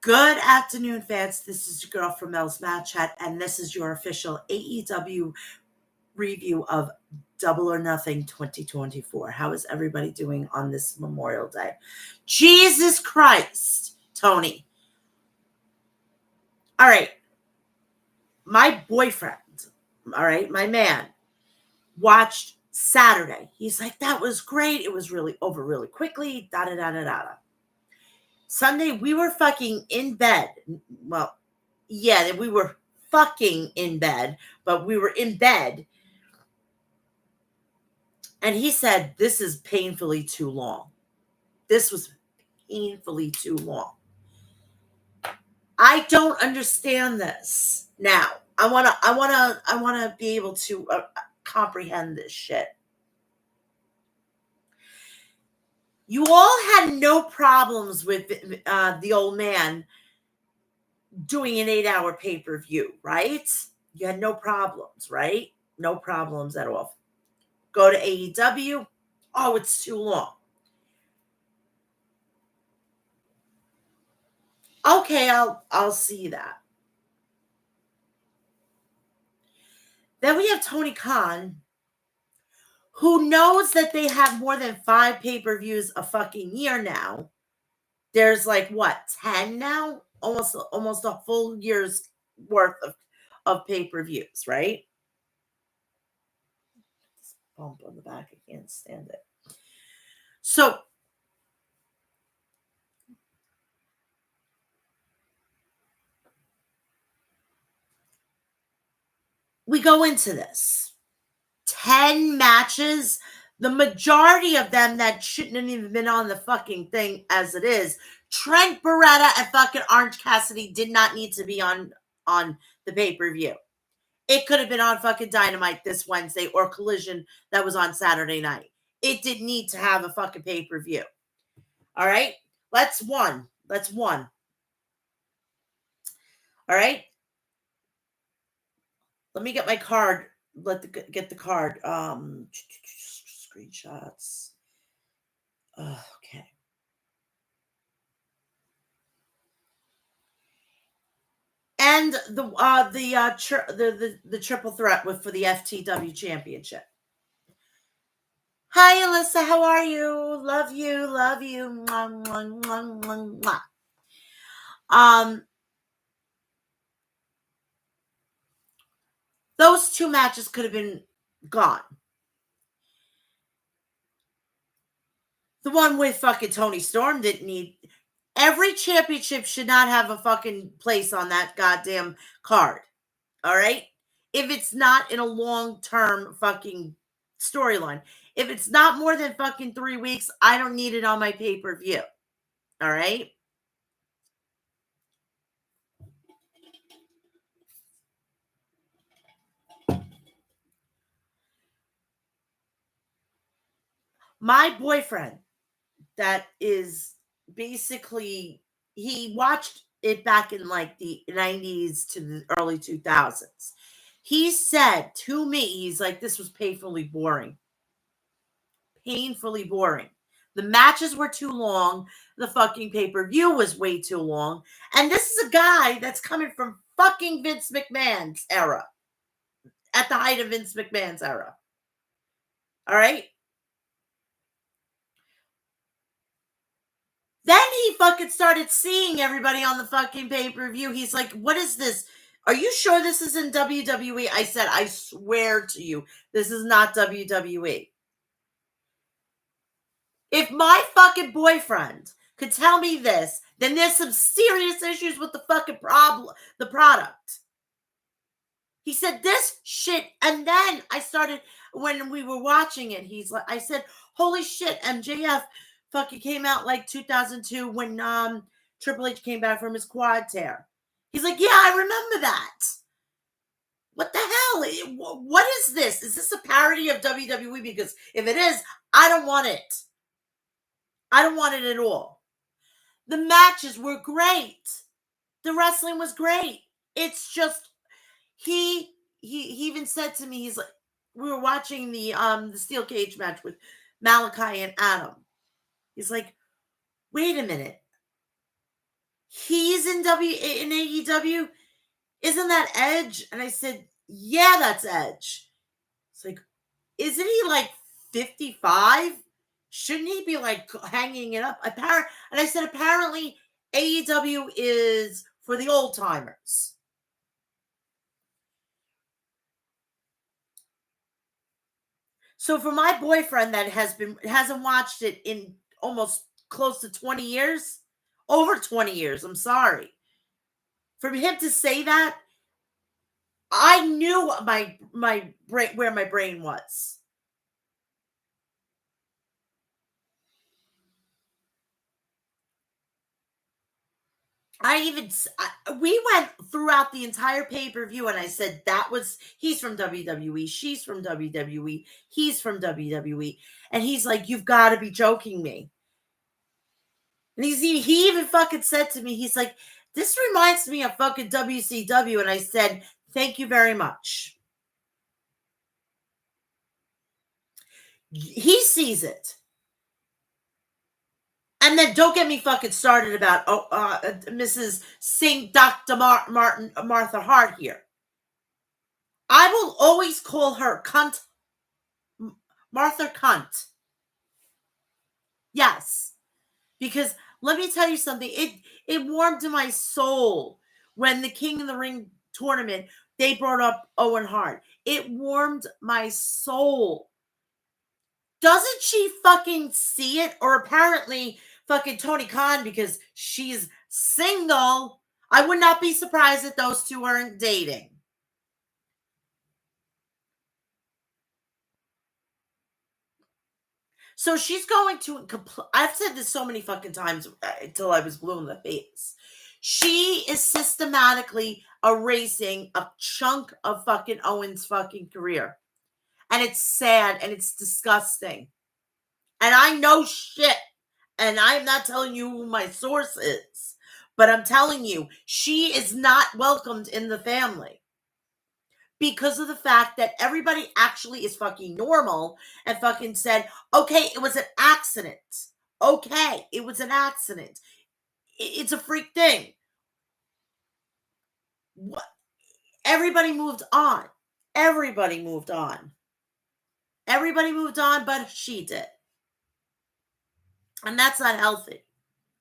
Good afternoon, fans. This is your girl from Mel's Match Chat, and this is your official AEW review of Double or Nothing 2024. How is everybody doing on this Memorial Day? Jesus Christ, Tony. All right. My boyfriend, all right, my man, watched Saturday. He's like, that was great. It was really over really quickly. Da-da-da-da-da. Sunday, we were fucking in bed. Well, yeah, we were fucking in bed, but we were in bed. And he said, this is painfully too long. This was painfully too long. I don't understand this. Now, I want to be able to comprehend this shit. You all had no problems with the old man doing an 8-hour pay-per-view, right? You had no problems, right? No problems at all. Go to AEW. Oh, it's too long. Okay, I'll see that. Then we have Tony Khan, who knows that they have more than 5 pay-per-views a fucking year now. There's like what, 10 now? Almost a full year's worth of pay-per-views, right? This bump on the back, I can't stand it. So we go into this. 10 matches, the majority of them that shouldn't have even been on the fucking thing as it is. Trent Beretta and fucking Orange Cassidy did not need to be on the pay-per-view. It could have been on fucking Dynamite this Wednesday or Collision that was on Saturday night. It didn't need to have a fucking pay-per-view. All right? Let's one. All right? Let me get my card. Get the card. Screenshots. Okay. And the triple threat for the FTW championship. Hi, Alyssa. How are you? Love you. Mwah, mwah, mwah, mwah, mwah. Those 2 matches could have been gone. The one with fucking Tony Storm didn't need. Every championship should not have a fucking place on that goddamn card. All right? If it's not in a long-term fucking storyline. If it's not more than fucking 3 weeks, I don't need it on my pay-per-view. All right? My boyfriend, that is basically, he watched it back in like the 90s to the early 2000s. He said to me, he's like, this was painfully boring. Painfully boring. The matches were too long. The fucking pay-per-view was way too long. And this is a guy that's coming from fucking Vince McMahon's era. At the height of Vince McMahon's era. All right? Then he fucking started seeing everybody on the fucking pay-per-view. He's like, what is this? Are you sure this is in WWE? I said, I swear to you, this is not WWE. If my fucking boyfriend could tell me this, then there's some serious issues with the fucking the product. He said this shit, and then I started, when we were watching it, he's like, I said, holy shit, MJF fucking came out like 2002 when Triple H came back from his quad tear. He's like, yeah, I remember that. What the hell? What is this? Is this a parody of WWE? Because if it is, I don't want it. I don't want it at all. The matches were great. The wrestling was great. It's just, he even said to me, he's like, we were watching the steel cage match with Malachi and Adam. He's like, wait a minute. he's in AEW. Isn't that Edge? And I said, yeah, that's Edge. It's like, isn't he like 55? Shouldn't he be like hanging it up? And I said, apparently AEW is for the old timers. So for my boyfriend that hasn't watched it in almost close to 20 years, over 20 years, I'm sorry. For him to say that, I knew my brain, where my brain was. We went throughout the entire pay-per-view and I said he's from WWE, she's from WWE, he's from WWE. And he's like, you've got to be joking me. And he even fucking said to me, he's like, this reminds me of fucking WCW. And I said, thank you very much. He sees it. And then don't get me fucking started about Mrs. Saint Dr. Martha Hart here. I will always call her cunt, Martha Cunt. Yes, because let me tell you something. It warmed to my soul when the King of the Ring tournament they brought up Owen Hart. It warmed my soul. Doesn't she fucking see it? Or apparently fucking Tony Khan, because she's single. I would not be surprised if those two aren't dating. So she's going to. I've said this so many fucking times until I was blue in the face. She is systematically erasing a chunk of fucking Owen's fucking career. And it's sad and it's disgusting. And I know shit. And I'm not telling you who my source is. But I'm telling you, she is not welcomed in the family. Because of the fact that everybody actually is fucking normal and fucking said, okay, it was an accident. Okay, it was an accident. It's a freak thing. What? Everybody moved on. Everybody moved on. Everybody moved on, but she did. And that's not healthy.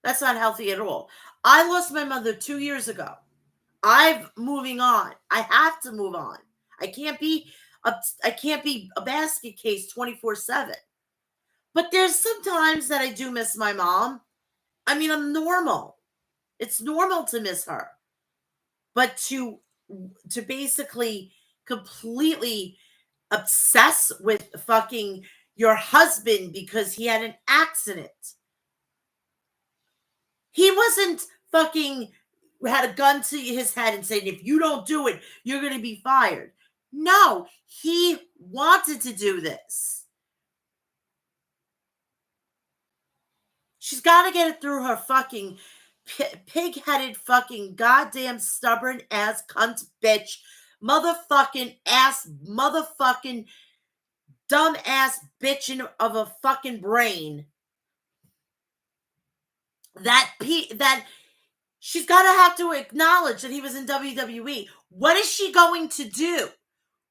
That's not healthy at all. I lost my mother 2 years ago. I'm moving on. I have to move on. I can't be a basket case 24/7. But there's sometimes that I do miss my mom. I mean, I'm normal. It's normal to miss her. But to basically completely obsess with fucking your husband because he had an accident. He wasn't fucking had a gun to his head and saying, if you don't do it, you're going to be fired. No, he wanted to do this. She's got to get it through her fucking pig-headed fucking goddamn stubborn ass cunt bitch motherfucking ass motherfucking dumb ass bitch of a fucking brain that she's got to have to acknowledge that he was in WWE. What is she going to do?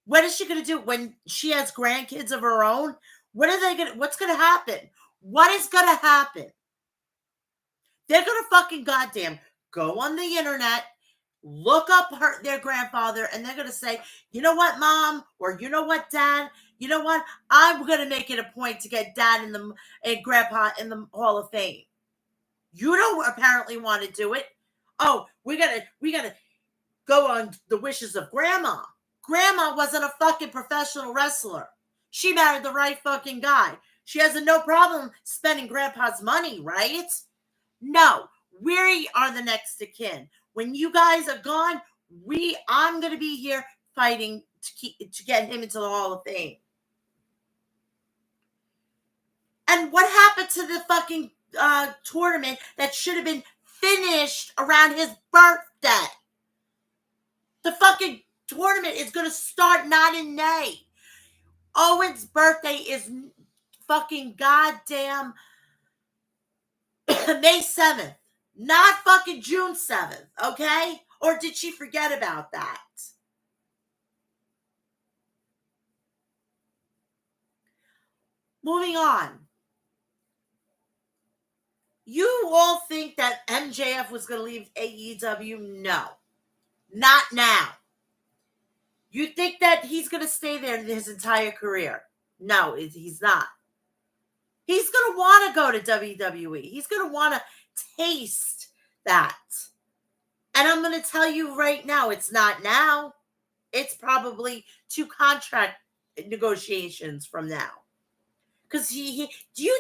What is she going to do when she has grandkids of her own? What's going to happen? What is going to happen? They're going to fucking goddamn go on the internet, look up their grandfather, and they're going to say, you know what, mom? Or you know what, dad? You know what? I'm going to make it a point to get dad and grandpa in the Hall of Fame. You don't apparently want to do it. Oh, we gotta go on the wishes of grandma. Grandma wasn't a fucking professional wrestler. She married the right fucking guy. She has no problem spending grandpa's money, right? No, we are the next of kin. When you guys are gone, I'm gonna be here fighting to get him into the Hall of Fame. And what happened to the fucking tournament that should have been finished around his birthday? The fucking tournament is going to start not in May. Owen's birthday is fucking goddamn May 7th. Not fucking June 7th, okay? Or did she forget about that? Moving on. You all think that MJF was going to leave AEW? No. Not now. You think that he's going to stay there his entire career? No, he's not. He's going to want to go to WWE. He's going to want to taste that. And I'm going to tell you right now, it's not now. It's probably 2 contract negotiations from now. Because do you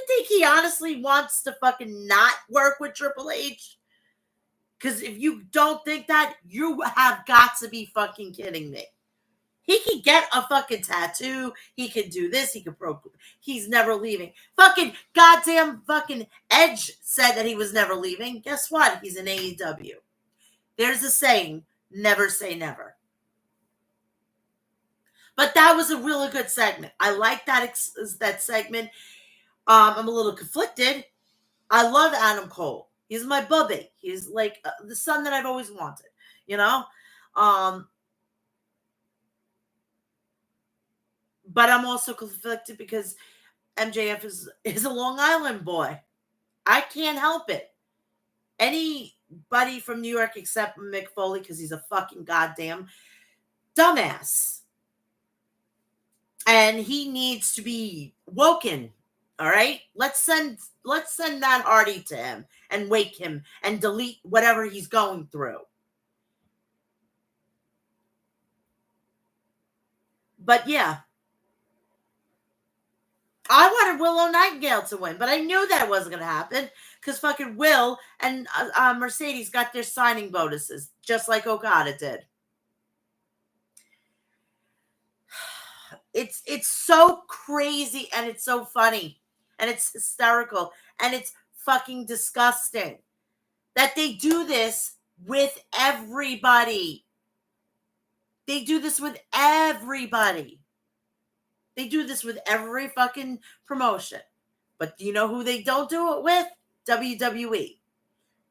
think he honestly wants to fucking not work with Triple H? Because if you don't think that, you have got to be fucking kidding me. He can get a fucking tattoo. He can do this. He can he's never leaving. Fucking goddamn fucking Edge said that he was never leaving. Guess what? He's in AEW. There's a saying, never say never. But that was a really good segment. I like that segment. I'm a little conflicted. I love Adam Cole. He's my bubby. He's like the son that I've always wanted, you know? But I'm also conflicted because MJF is a Long Island boy. I can't help it. Anybody from New York except Mick Foley, because he's a fucking goddamn dumbass. And he needs to be woken. All right? Let's send that Hardy to him and wake him and delete whatever he's going through. But yeah. I wanted Willow Nightingale to win, but I knew that wasn't going to happen because fucking Will and Mercedes got their signing bonuses, just like Okada did. It's so crazy and it's so funny and it's hysterical and it's fucking disgusting that they do this with everybody. They do this with everybody. They do this with every fucking promotion. But do you know who they don't do it with? WWE.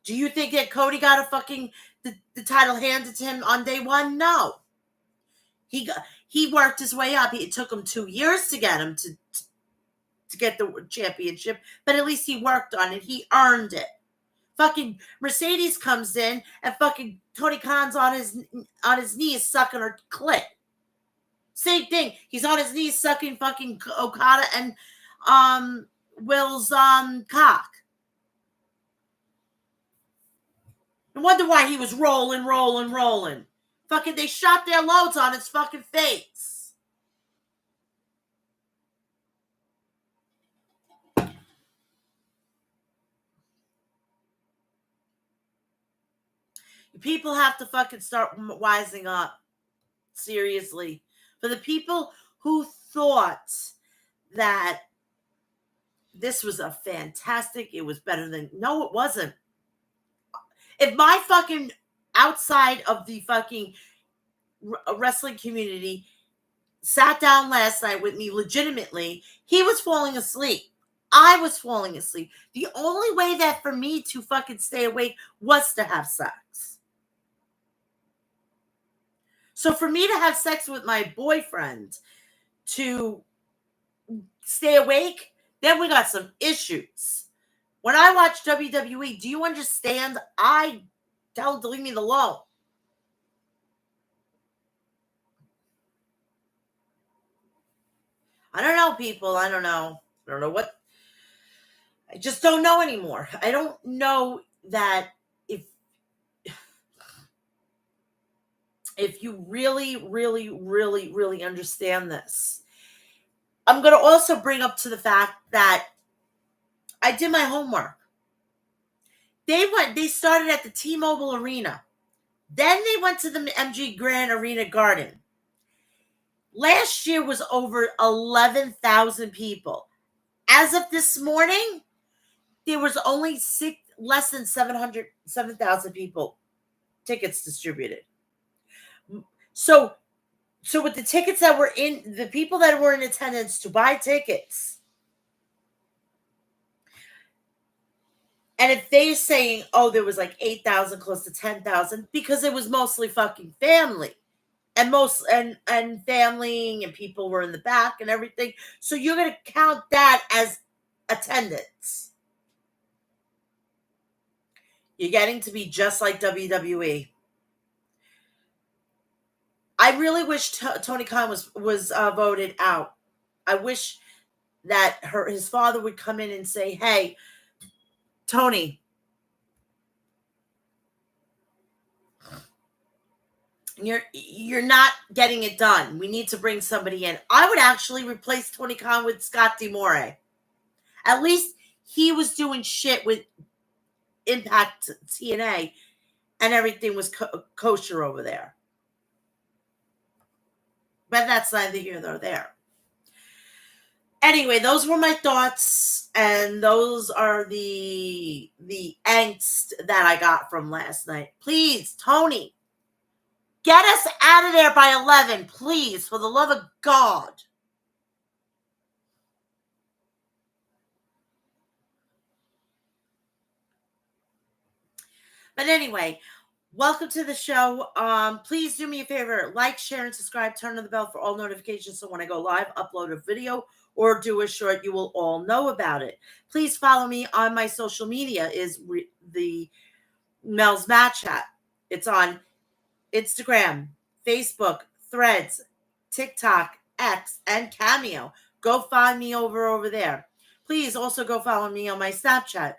Do you think that Cody got a fucking the title handed to him on day one? No. He worked his way up. It took him 2 years to get him to get the championship, but at least he worked on it. He earned it. Fucking Mercedes comes in and fucking Tony Khan's on his knees sucking her clit. Same thing. He's on his knees sucking fucking Okada and Will's cock. No wonder why he was rolling. Fucking they shot their loads on his fucking face. People have to fucking start wising up. Seriously. For the people who thought that this was a fantastic, it was better than, no, it wasn't. If my fucking outside of the fucking wrestling community sat down last night with me legitimately, he was falling asleep. I was falling asleep. The only way that for me to fucking stay awake was to have sex. So for me to have sex with my boyfriend to stay awake, then we got some issues. When I watch WWE, do you understand? I tell him to leave me alone. I don't know, people. I don't know what. I just don't know anymore. I don't know that if you really, really, really, really understand this. I'm going to also bring up to the fact that I did my homework. They started at the T-Mobile Arena. Then they went to the MG Grand Arena Garden. Last year was over 11,000 people. As of this morning, there was only less than 7,000 people tickets distributed. So with the tickets that were in, the people that were in attendance to buy tickets, And if they're saying, oh, there was like 8,000, close to 10,000, because it was mostly fucking family. And family and people were in the back and everything. So you're going to count that as attendance. You're getting to be just like WWE. I really wish Tony Khan was voted out. I wish that his father would come in and say, hey, Tony, you're not getting it done. We need to bring somebody in. I would actually replace Tony Khan with Scott D'Amore. At least he was doing shit with Impact TNA, and everything was kosher over there. But that's neither here nor there. Anyway, those were my thoughts, and those are the angst that I got from last night. Please, Tony, get us out of there by 11, please, for the love of God. But anyway, welcome to the show. Please do me a favor, like, share, and subscribe. Turn on the bell for all notifications so when I go live, upload a video or do a short, you will all know about it. Please follow me on my social media. Is the Mel's Match Chat. It's on Instagram, Facebook, Threads, TikTok, X, and Cameo. Go find me over there. Please also go follow me on my Snapchat,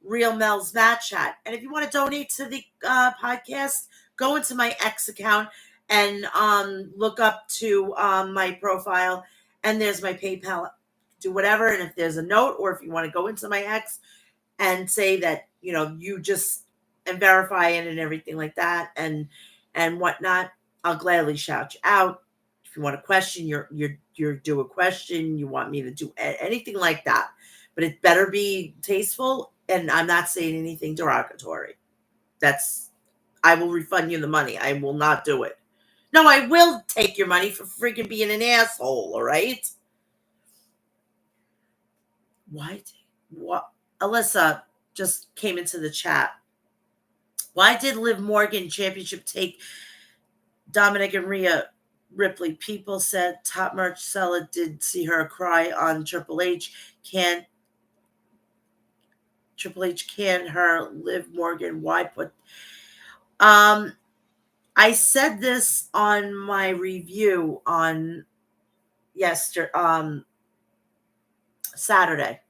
Real Mel's Match Chat. And if you want to donate to the podcast, go into my X account and look up to my profile, and there's my PayPal. Do whatever, and if there's a note, or if you want to go into my X and say that you just and verify it and everything like that and whatnot, I'll gladly shout you out. If you want a question, you're do a question. You want me to do anything like that, but it better be tasteful. And I'm not saying anything derogatory. I will refund you the money. I will not do it. No, I will take your money for freaking being an asshole. All right. What? Alyssa just came into the chat. Why did Liv Morgan championship take Dominic and Rhea Ripley? People said top merch seller did see her cry on Triple H. Triple H can her Liv Morgan? Why put? I said this on my review on Saturday.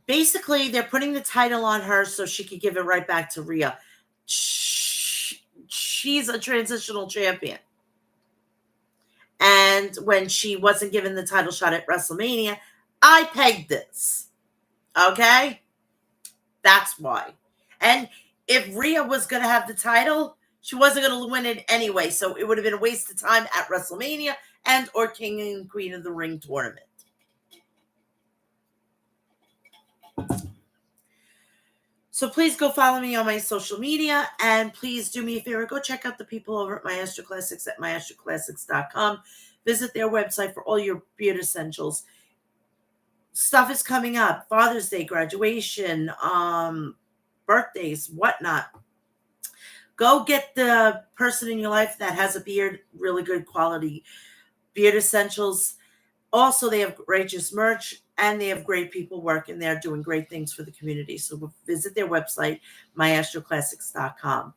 Basically, they're putting the title on her so she could give it right back to Rhea. She's a transitional champion. And when she wasn't given the title shot at WrestleMania, I pegged this. Okay? That's why. And if Rhea was going to have the title, she wasn't going to win it anyway. So it would have been a waste of time at WrestleMania and or King and Queen of the Ring tournament. So please go follow me on my social media, and please do me a favor. Go check out the people over at Maestro Classics at maestroclassics.com. Visit their website for all your beard essentials. Stuff is coming up. Father's Day, graduation, birthdays, whatnot. Go get the person in your life that has a beard, really good quality beard essentials. Also, they have righteous merch, and they have great people working there doing great things for the community. So visit their website, maestroclassics.com.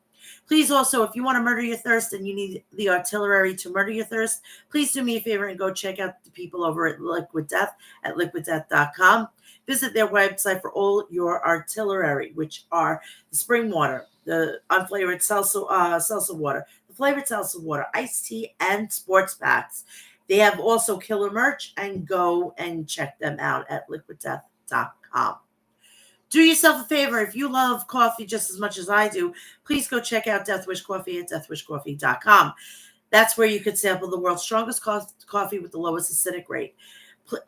Please also, if you want to murder your thirst and you need the artillery to murder your thirst, please do me a favor and go check out the people over at Liquid Death at liquiddeath.com. Visit their website for all your artillery, which are the spring water, the unflavored salsa water, the flavored salsa water, iced tea, and sports packs. They have also killer merch, and go and check them out at liquiddeath.com. Do yourself a favor. If you love coffee just as much as I do, please go check out Death Wish Coffee at deathwishcoffee.com. That's where you could sample the world's strongest coffee with the lowest acidic rate.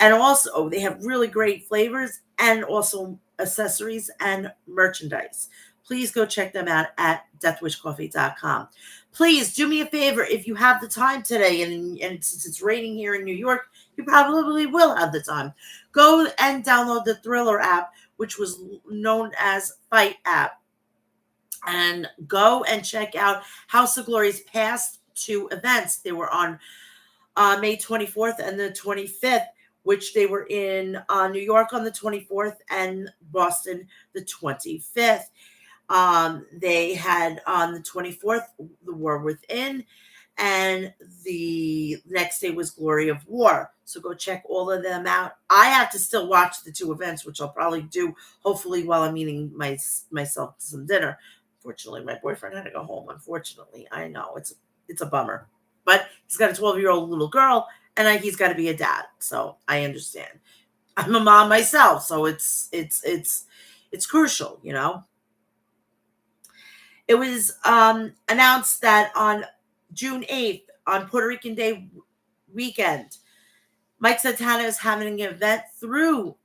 And also, they have really great flavors and also accessories and merchandise. Please go check them out at deathwishcoffee.com. Please do me a favor. If you have the time today, and since it's raining here in New York, you probably will have the time. Go and download the Thriller app, which was known as Fight App. And go and check out House of Glory's past two events. They were on May 24th and the 25th, which they were in New York on the 24th and Boston the 25th. They had on the 24th, The War Within, and the next day was Glory of War. So go check all of them out. I have to still watch the two events, which I'll probably do hopefully while I'm eating myself some dinner. Fortunately, my boyfriend had to go home. Unfortunately, I know it's a bummer, but he's got a 12-year-old little girl, and he's got to be a dad. So I understand. I'm a mom myself, so it's crucial, you know. It was announced that on June 8th, on Puerto Rican Day weekend, Mike Santana is having an event through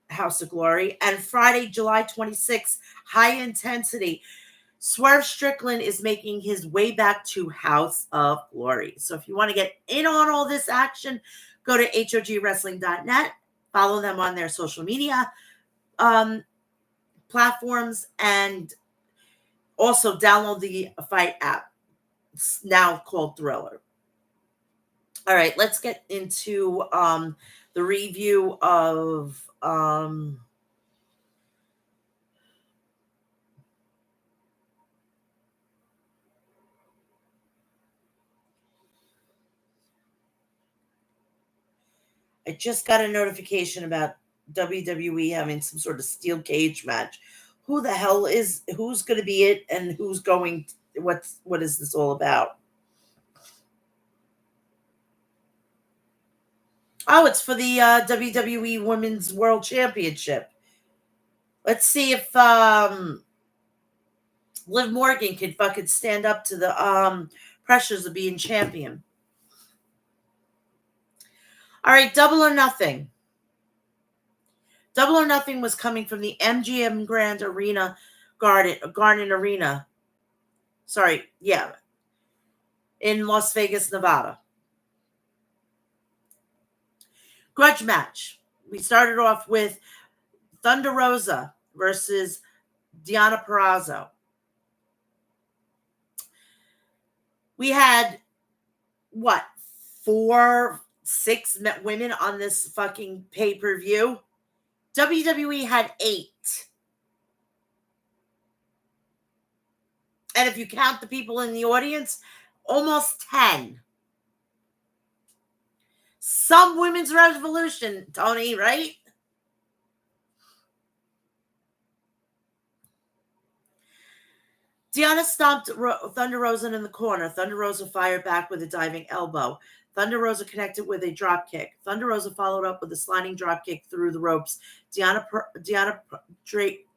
House of Glory. And Friday, July 26th, high intensity, Swerve Strickland is making his way back to House of Glory. So if you want to get in on all this action, go to hogwrestling.net, follow them on their social media platforms, and also download the Fight app. It's now called Thriller. All right, let's get into the review of I just got a notification about WWE having some sort of steel cage match. Who's going to be it, and who's going? What is this all about? Oh, it's for the WWE Women's World Championship. Let's see if Liv Morgan can fucking stand up to the pressures of being champion. All right, Double or Nothing. Double or Nothing was coming from the MGM Grand Arena Garden Arena. Sorry, yeah. In Las Vegas, Nevada. Grudge match. We started off with Thunder Rosa versus Deonna Purrazzo. We had, 4, 6 women on this fucking pay-per-view? WWE had 8. And if you count the people in the audience, almost 10. Some women's revolution, Tony, right? Deonna stomped Thunder Rosa in the corner. Thunder Rosa fired back with a diving elbow. Thunder Rosa connected with a drop kick. Thunder Rosa followed up with a sliding drop kick through the ropes. Deonna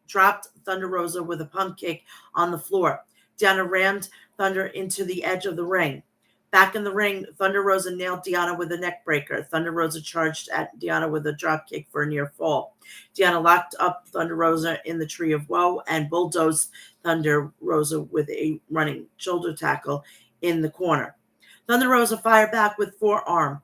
dropped Thunder Rosa with a pump kick on the floor. Deonna rammed Thunder into the edge of the ring. Back in the ring, Thunder Rosa nailed Deonna with a neck breaker. Thunder Rosa charged at Deonna with a drop kick for a near fall. Deonna locked up Thunder Rosa in the Tree of Woe and bulldozed Thunder Rosa with a running shoulder tackle in the corner. Thunder Rosa fired back with a forearm.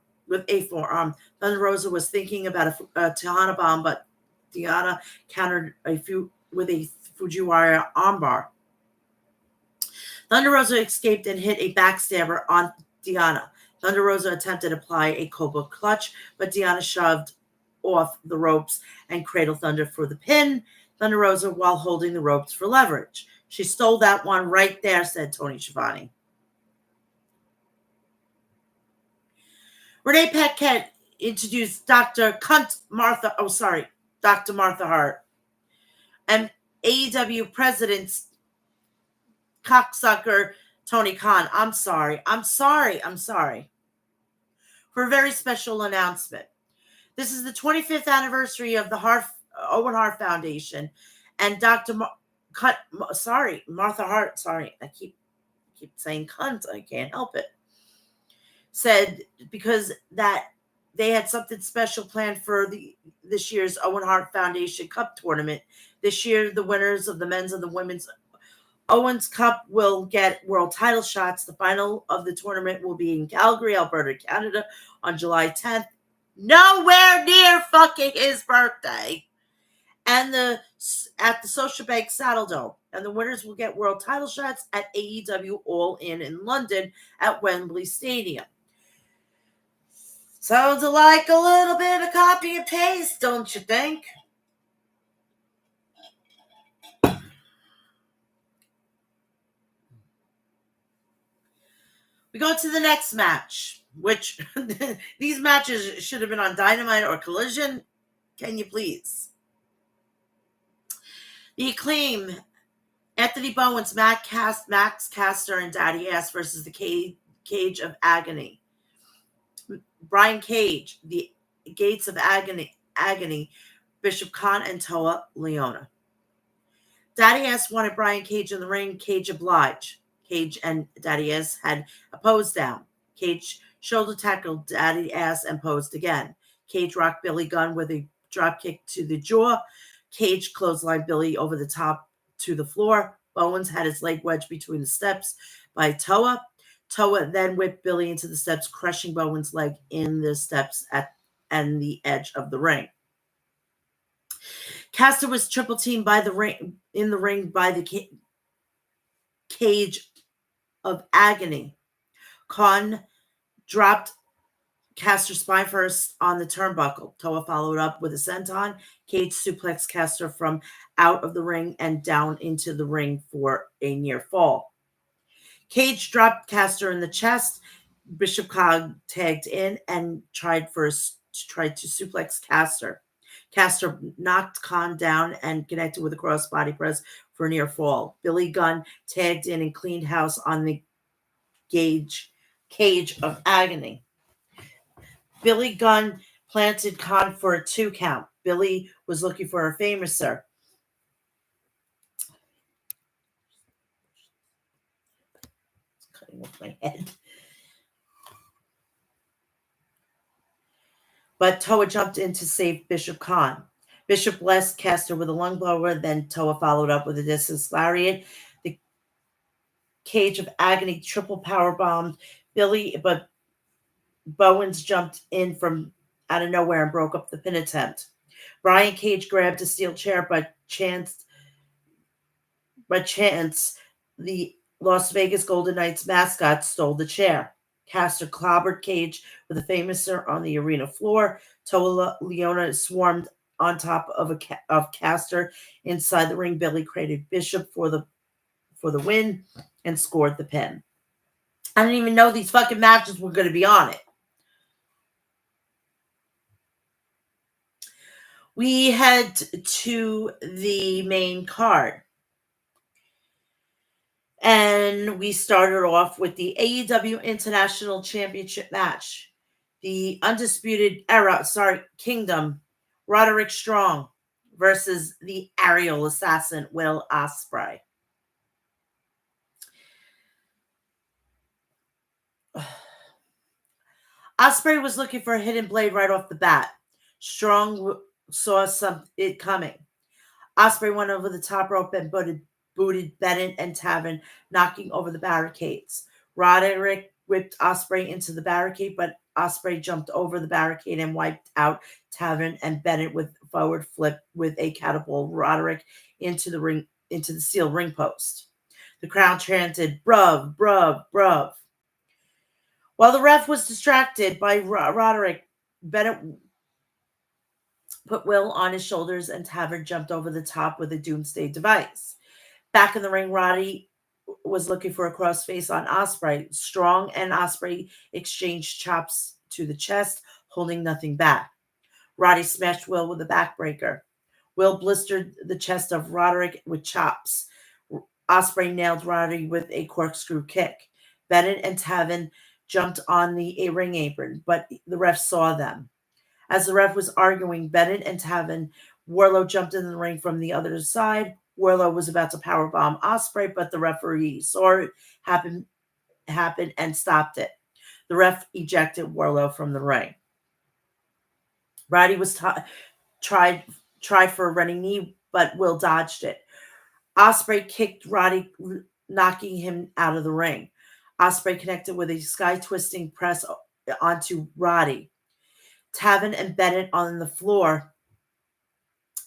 Thunder Rosa was thinking about a Tejana bomb, but Deonna countered with a Fujiwara armbar. Thunder Rosa escaped and hit a backstabber on Deonna. Thunder Rosa attempted to apply a Cobra clutch, but Deonna shoved off the ropes and cradled Thunder for the pin. Thunder Rosa while holding the ropes for leverage. She stole that one right there, said Tony Schiavone. Renee Paquette introduced Dr. Martha Hart and AEW President cocksucker Tony Khan. I'm sorry. For a very special announcement. This is the 25th anniversary of the Owen Hart Foundation, and Martha Hart. Sorry, I keep saying cunt. I can't help it. Said because that they had something special planned for this year's Owen Hart Foundation Cup tournament. This year, the winners of the men's and the women's Owens Cup will get world title shots. The final of the tournament will be in Calgary, Alberta, Canada on July 10th. Nowhere near fucking his birthday. and at the Social Bank Saddle Dome. And the winners will get world title shots at AEW All In London at Wembley Stadium. Sounds like a little bit of copy and paste, don't you think? We go to the next match, which these matches should have been on Dynamite or Collision. Can you please? The Acclaim, Anthony Bowens, Max Caster, and Daddy Ass versus the Cage of Agony. Brian Cage, the Gates of Agony, Bishop Khan, and Toa Leona. Daddy Ass wanted Brian Cage in the ring. Cage obliged. Cage and Daddy Ass had a pose down. Cage shoulder tackled Daddy Ass and posed again. Cage rocked Billy Gunn with a drop kick to the jaw. Cage clotheslined Billy over the top to the floor. Bowens had his leg wedged between the steps by Toa. Toa then whipped Billy into the steps, crushing Bowens' leg in the steps and the edge of the ring. Caster was triple teamed by the ring by the Cage of Agony. Khan dropped Caster's spine first on the turnbuckle. Toa followed up with a senton. Cage suplexed Caster from out of the ring and down into the ring for a near fall. Cage dropped Caster in the chest. Bishop Khan tagged in and tried to suplex Caster. Caster knocked Khan down and connected with a crossbody press for a near fall. Billy Gunn tagged in and cleaned house on the Cage of Agony. Billy Gunn planted Khan for a 2 count. Billy was looking for a famouser. Cutting off my head. But Toa jumped in to save Bishop Khan. Bishop blessed Caster with a lung blower, then Toa followed up with a discus lariat. The Cage of Agony triple power bombed Billy, but Bowens jumped in from out of nowhere and broke up the pin attempt. Brian Cage grabbed a steel chair, but chance the Las Vegas Golden Knights mascot stole the chair. Caster clobbered Cage with a famouser on the arena floor. Toa Leona swarmed on top of Caster inside the ring. Billy created Bishop for the win and scored the pin. I didn't even know these fucking matches were going to be on it. We head to the main card. And we started off with the AEW International Championship match. The Undisputed Kingdom, Roderick Strong versus the aerial assassin, Will Ospreay. Ospreay was looking for a hidden blade right off the bat. Strong saw it coming. Ospreay went over the top rope and booted Bennett and Taven, knocking over the barricades. Roderick whipped Ospreay into the barricade, but Ospreay jumped over the barricade and wiped out Taven and Bennett with forward flip with a catapult Roderick into the steel ring post. The crowd chanted, "Bruv, bruv, bruv." While the ref was distracted by Roderick, Bennett put Will on his shoulders and Taven jumped over the top with a doomsday device. Back in the ring, Roddy was looking for a crossface on Ospreay. Strong and Ospreay exchanged chops to the chest, holding nothing back. Roddy smashed Will with a backbreaker. Will blistered the chest of Roderick with chops. Ospreay nailed Roddy with a corkscrew kick. Bennett and Taven jumped on the ring apron, but the ref saw them. As the ref was arguing, Bennett and Taven, Wardlow jumped in the ring from the other side. Wardlow was about to powerbomb Ospreay, but the referee saw it happen and stopped it. The ref ejected Wardlow from the ring. Roddy was tried for a running knee, but Will dodged it. Ospreay kicked Roddy, knocking him out of the ring. Ospreay connected with a sky-twisting press onto Roddy. Taven and Bennett on the floor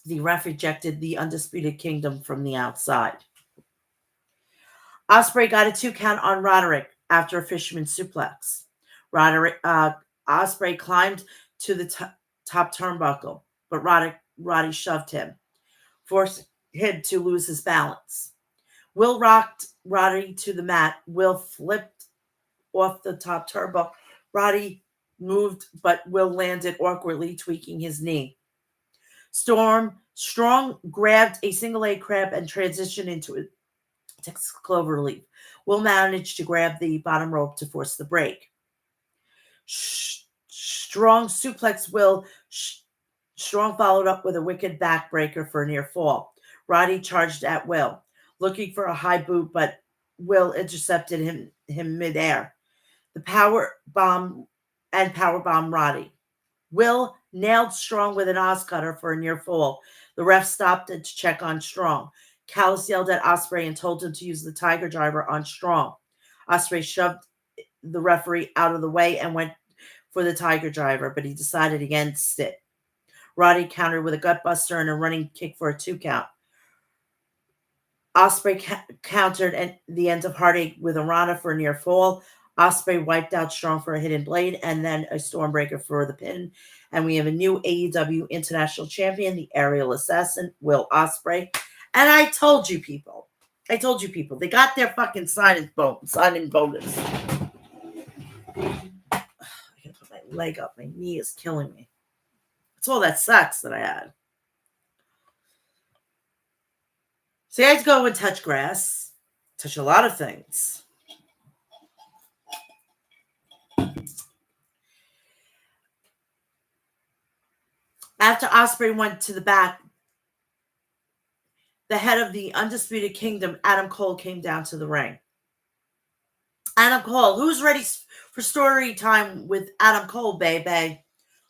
The ref ejected the Undisputed Kingdom from the outside. Ospreay got a 2 count on Roderick after a fisherman suplex. Ospreay climbed to the top turnbuckle, but Roddy shoved him, forced him to lose his balance. Will rocked Roddy to the mat. Will flipped off the top turnbuckle. Roddy moved, but Will landed awkwardly, tweaking his knee. Strong grabbed a single leg crab and transitioned into a Texas clover leaf. Will managed to grab the bottom rope to force the break. Strong suplex Will. Strong followed up with a wicked backbreaker for a near fall. Roddy charged at Will, looking for a high boot, but Will intercepted him midair. The power bomb Roddy. Will nailed Strong with an Oscutter for a near fall. The ref stopped to check on Strong. Callis yelled at Ospreay and told him to use the Tiger Driver on Strong. Ospreay shoved the referee out of the way and went for the Tiger Driver, but he decided against it. Roddy countered with a gutbuster and a running kick for a 2 count. Ospreay countered at the end of Heartache with a Rana for a near fall. Ospreay wiped out Strong for a hidden blade and then a Stormbreaker for the pin. And we have a new AEW International Champion, the Aerial Assassin, Will Ospreay. And I told you people, they got their fucking signing bonus. I gotta put my leg up. My knee is killing me. It's all that sucks that I had. So I had to go and touch grass, touch a lot of things. After Ospreay went to the back, the head of the Undisputed Kingdom, Adam Cole, came down to the ring. Adam Cole, who's ready for story time with Adam Cole, baby?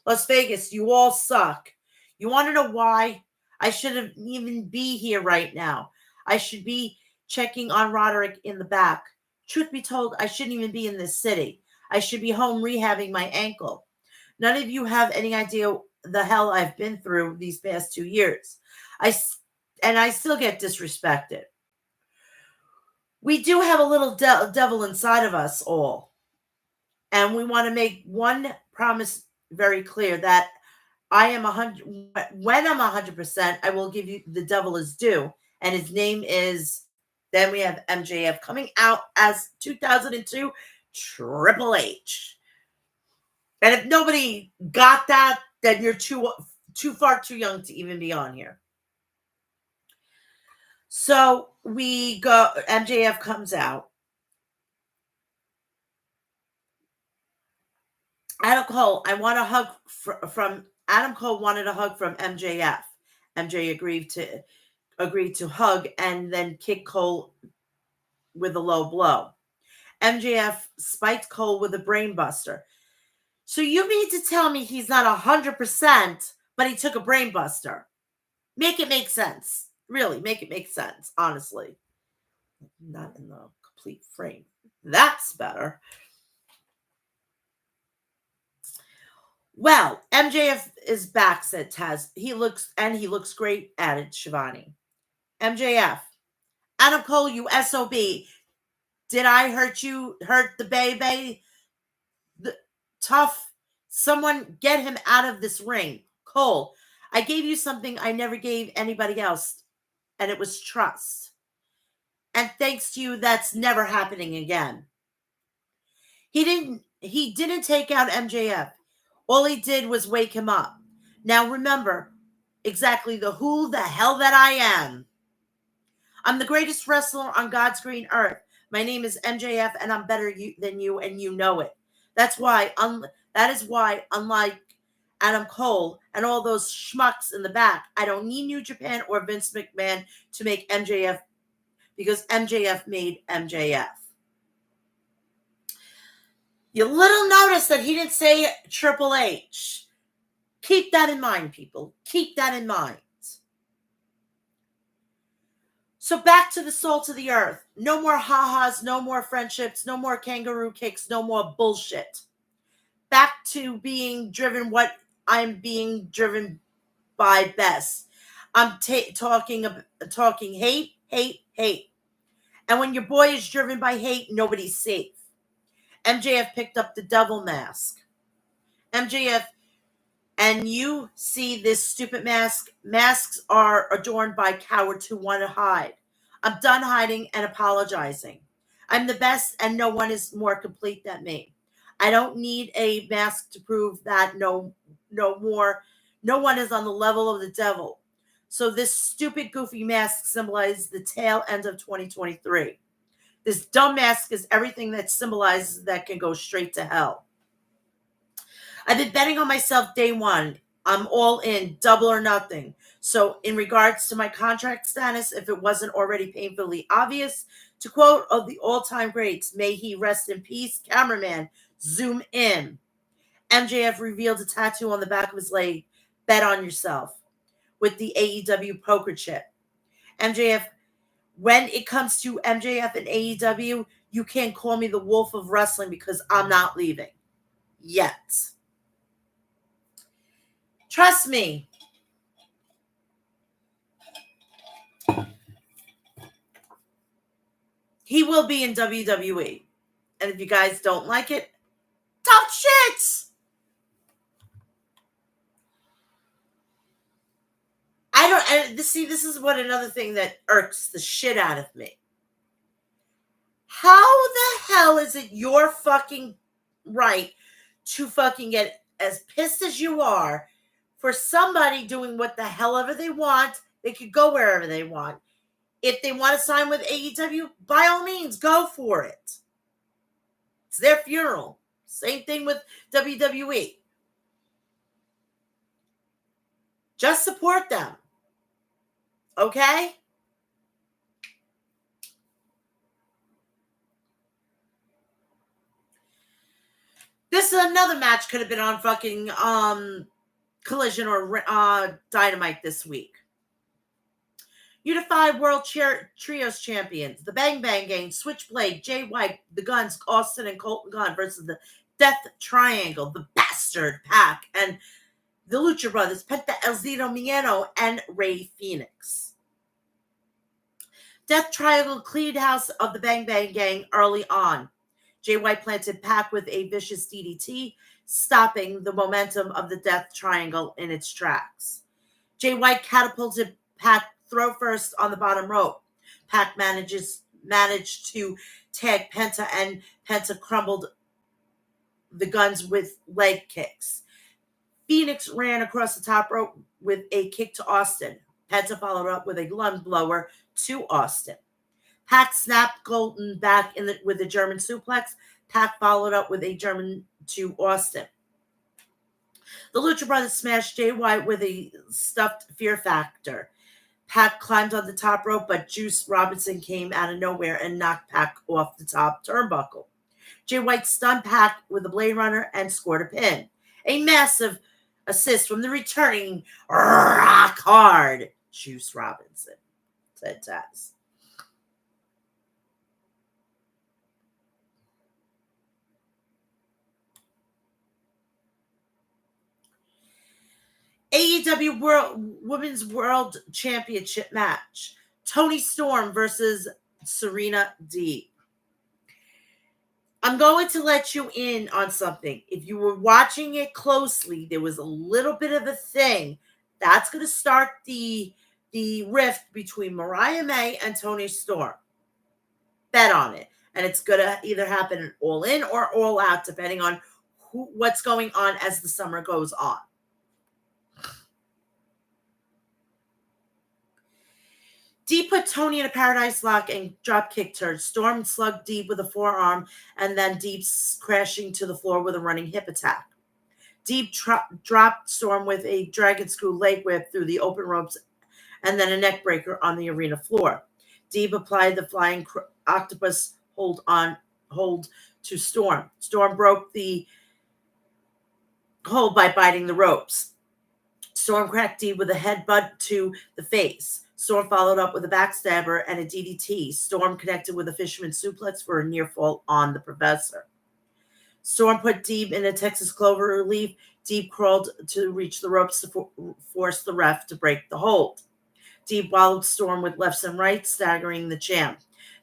Las Vegas, you all suck. You want to know why? I shouldn't even be here right now. I should be checking on Roderick in the back. Truth be told, I shouldn't even be in this city. I should be home rehabbing my ankle. None of you have any idea the hell I've been through these past 2 years. I still get disrespected. We do have a little devil inside of us all. And we want to make one promise very clear that I am 100. When I'm 100%, I will give you the devil is due. And his name is, then we have MJF coming out as 2002 Triple H. And if nobody got that, then you're too far too young to even be on here. So we go, MJF comes out. Adam Cole, I want a hug from Adam Cole wanted a hug from MJF. MJ agreed to hug and then kick Cole with a low blow. MJF spiked Cole with a brainbuster. So you mean to tell me he's not 100%, but he took a brainbuster? Make it make sense. Really, make it make sense, honestly. Not in the complete frame. That's better. Well, MJF is back, said Taz. He looks great, added Shivani. MJF, Adam Cole, you SOB. Did I hurt the baby? Tough. Someone get him out of this ring. Cole, I gave you something I never gave anybody else, and it was trust. And thanks to you, that's never happening again. He didn't take out MJF. All he did was wake him up. Now remember exactly who the hell that I am. I'm the greatest wrestler on God's green earth. My name is MJF, and I'm better than you, and you know it. That is why, unlike Adam Cole and all those schmucks in the back, I don't need New Japan or Vince McMahon to make MJF, because MJF made MJF. You little notice that he didn't say Triple H. Keep that in mind, people. Keep that in mind. So back to the salt of the earth. No more ha-has, no more friendships, no more kangaroo kicks, no more bullshit. Back to being driven what I'm being driven by best. I'm talking hate, hate, hate. And when your boy is driven by hate, nobody's safe. MJF picked up the devil mask. MJF, and you see this stupid mask. Masks are adorned by cowards who want to hide. I'm done hiding and apologizing. I'm the best, and no one is more complete than me. I don't need a mask to prove that no more. No one is on the level of the devil. So this stupid, goofy mask symbolizes the tail end of 2023. This dumb mask is everything that symbolizes that can go straight to hell. I've been betting on myself day one. I'm all in, double or nothing. So, in regards to my contract status, if it wasn't already painfully obvious, to quote of the all-time greats, may he rest in peace, cameraman, zoom in. MJF revealed a tattoo on the back of his leg, bet on yourself, with the AEW poker chip. MJF, when it comes to MJF and AEW, you can't call me the wolf of wrestling because I'm not leaving. Yet. Trust me. He will be in WWE. And if you guys don't like it, talk shit. This is what another thing that irks the shit out of me. How the hell is it your fucking right to fucking get as pissed as you are for somebody doing what the hell ever they want? They could go wherever they want. If they want to sign with AEW, by all means, go for it. It's their funeral. Same thing with WWE. Just support them. Okay? This is another match could have been on fucking Collision or Dynamite this week. Unified World Trios Champions, the Bang Bang Gang, Switchblade, Jay White, the Guns, Austin and Colton Gunn versus the Death Triangle, the Bastard Pack, and the Lucha Brothers, Penta El Zero Miedo, and Rey Fenix. Death Triangle cleaned house of the Bang Bang Gang early on. Jay White planted Pac with a vicious DDT, stopping the momentum of the Death Triangle in its tracks. Jay White catapulted Pac throw first on the bottom rope. Pac managed to tag Penta, and Penta crumbled the Guns with leg kicks. Phoenix ran across the top rope with a kick to Austin. Penta followed up with a lung blower to Austin. Pac snapped Colton back with a German suplex. Pac followed up with a German to Austin. The Lucha Brothers smashed Jay White with a stuffed Fear Factor. Pac climbed on the top rope, but Juice Robinson came out of nowhere and knocked Pac off the top turnbuckle. Jay White stunned Pac with a Blade Runner and scored a pin. A massive assist from the returning rock hard Juice Robinson, said Taz. AEW Women's World Championship match. Toni Storm versus Serena Deeb. I'm going to let you in on something. If you were watching it closely, there was a little bit of a thing. That's going to start the rift between Mariah May and Toni Storm. Bet on it. And it's going to either happen all in or all out, depending on what's going on as the summer goes on. Deeb put Toni in a paradise lock and drop kicked her. Storm slugged Deeb with a forearm, and then Deeb crashing to the floor with a running hip attack. Deeb dropped Storm with a dragon screw leg whip through the open ropes, and then a neck breaker on the arena floor. Deeb applied the flying octopus hold to Storm. Storm broke the hold by biting the ropes. Storm cracked Deeb with a headbutt to the face. Storm followed up with a backstabber and a DDT. Storm connected with a fisherman suplex for a near fall on the Professor. Storm put Deeb in a Texas Clover leaf. Deeb crawled to reach the ropes to force the ref to break the hold. Deeb wallowed Storm with lefts and rights, staggering the champ.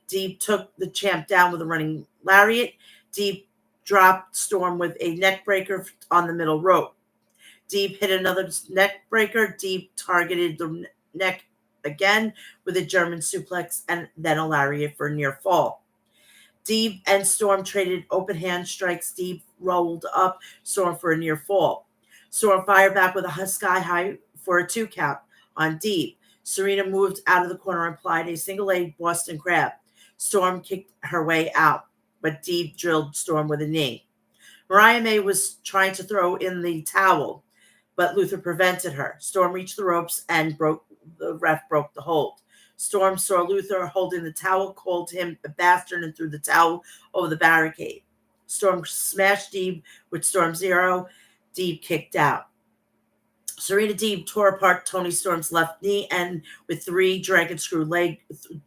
Deeb took the champ down with a running lariat. Deeb dropped Storm with a neck breaker on the middle rope. Deeb hit another neck breaker. Deeb targeted the neck again with a German suplex and then a lariat for a near fall. Deeb and Storm traded open hand strikes. Deeb rolled up Storm for a near fall. Storm fired back with a sky high for a 2 count on Deeb. Serena moved out of the corner and applied a single leg Boston Crab. Storm kicked her way out, but Deeb drilled Storm with a knee. Mariah May was trying to throw in the towel, but Luther prevented her. Storm reached the ropes and the ref broke the hold. Storm saw Luther holding the towel, called him a bastard, and threw the towel over the barricade. Storm smashed Deeb with Storm Zero. Deeb kicked out. Serena Deeb tore apart Toni Storm's left knee and with 3 dragon screw leg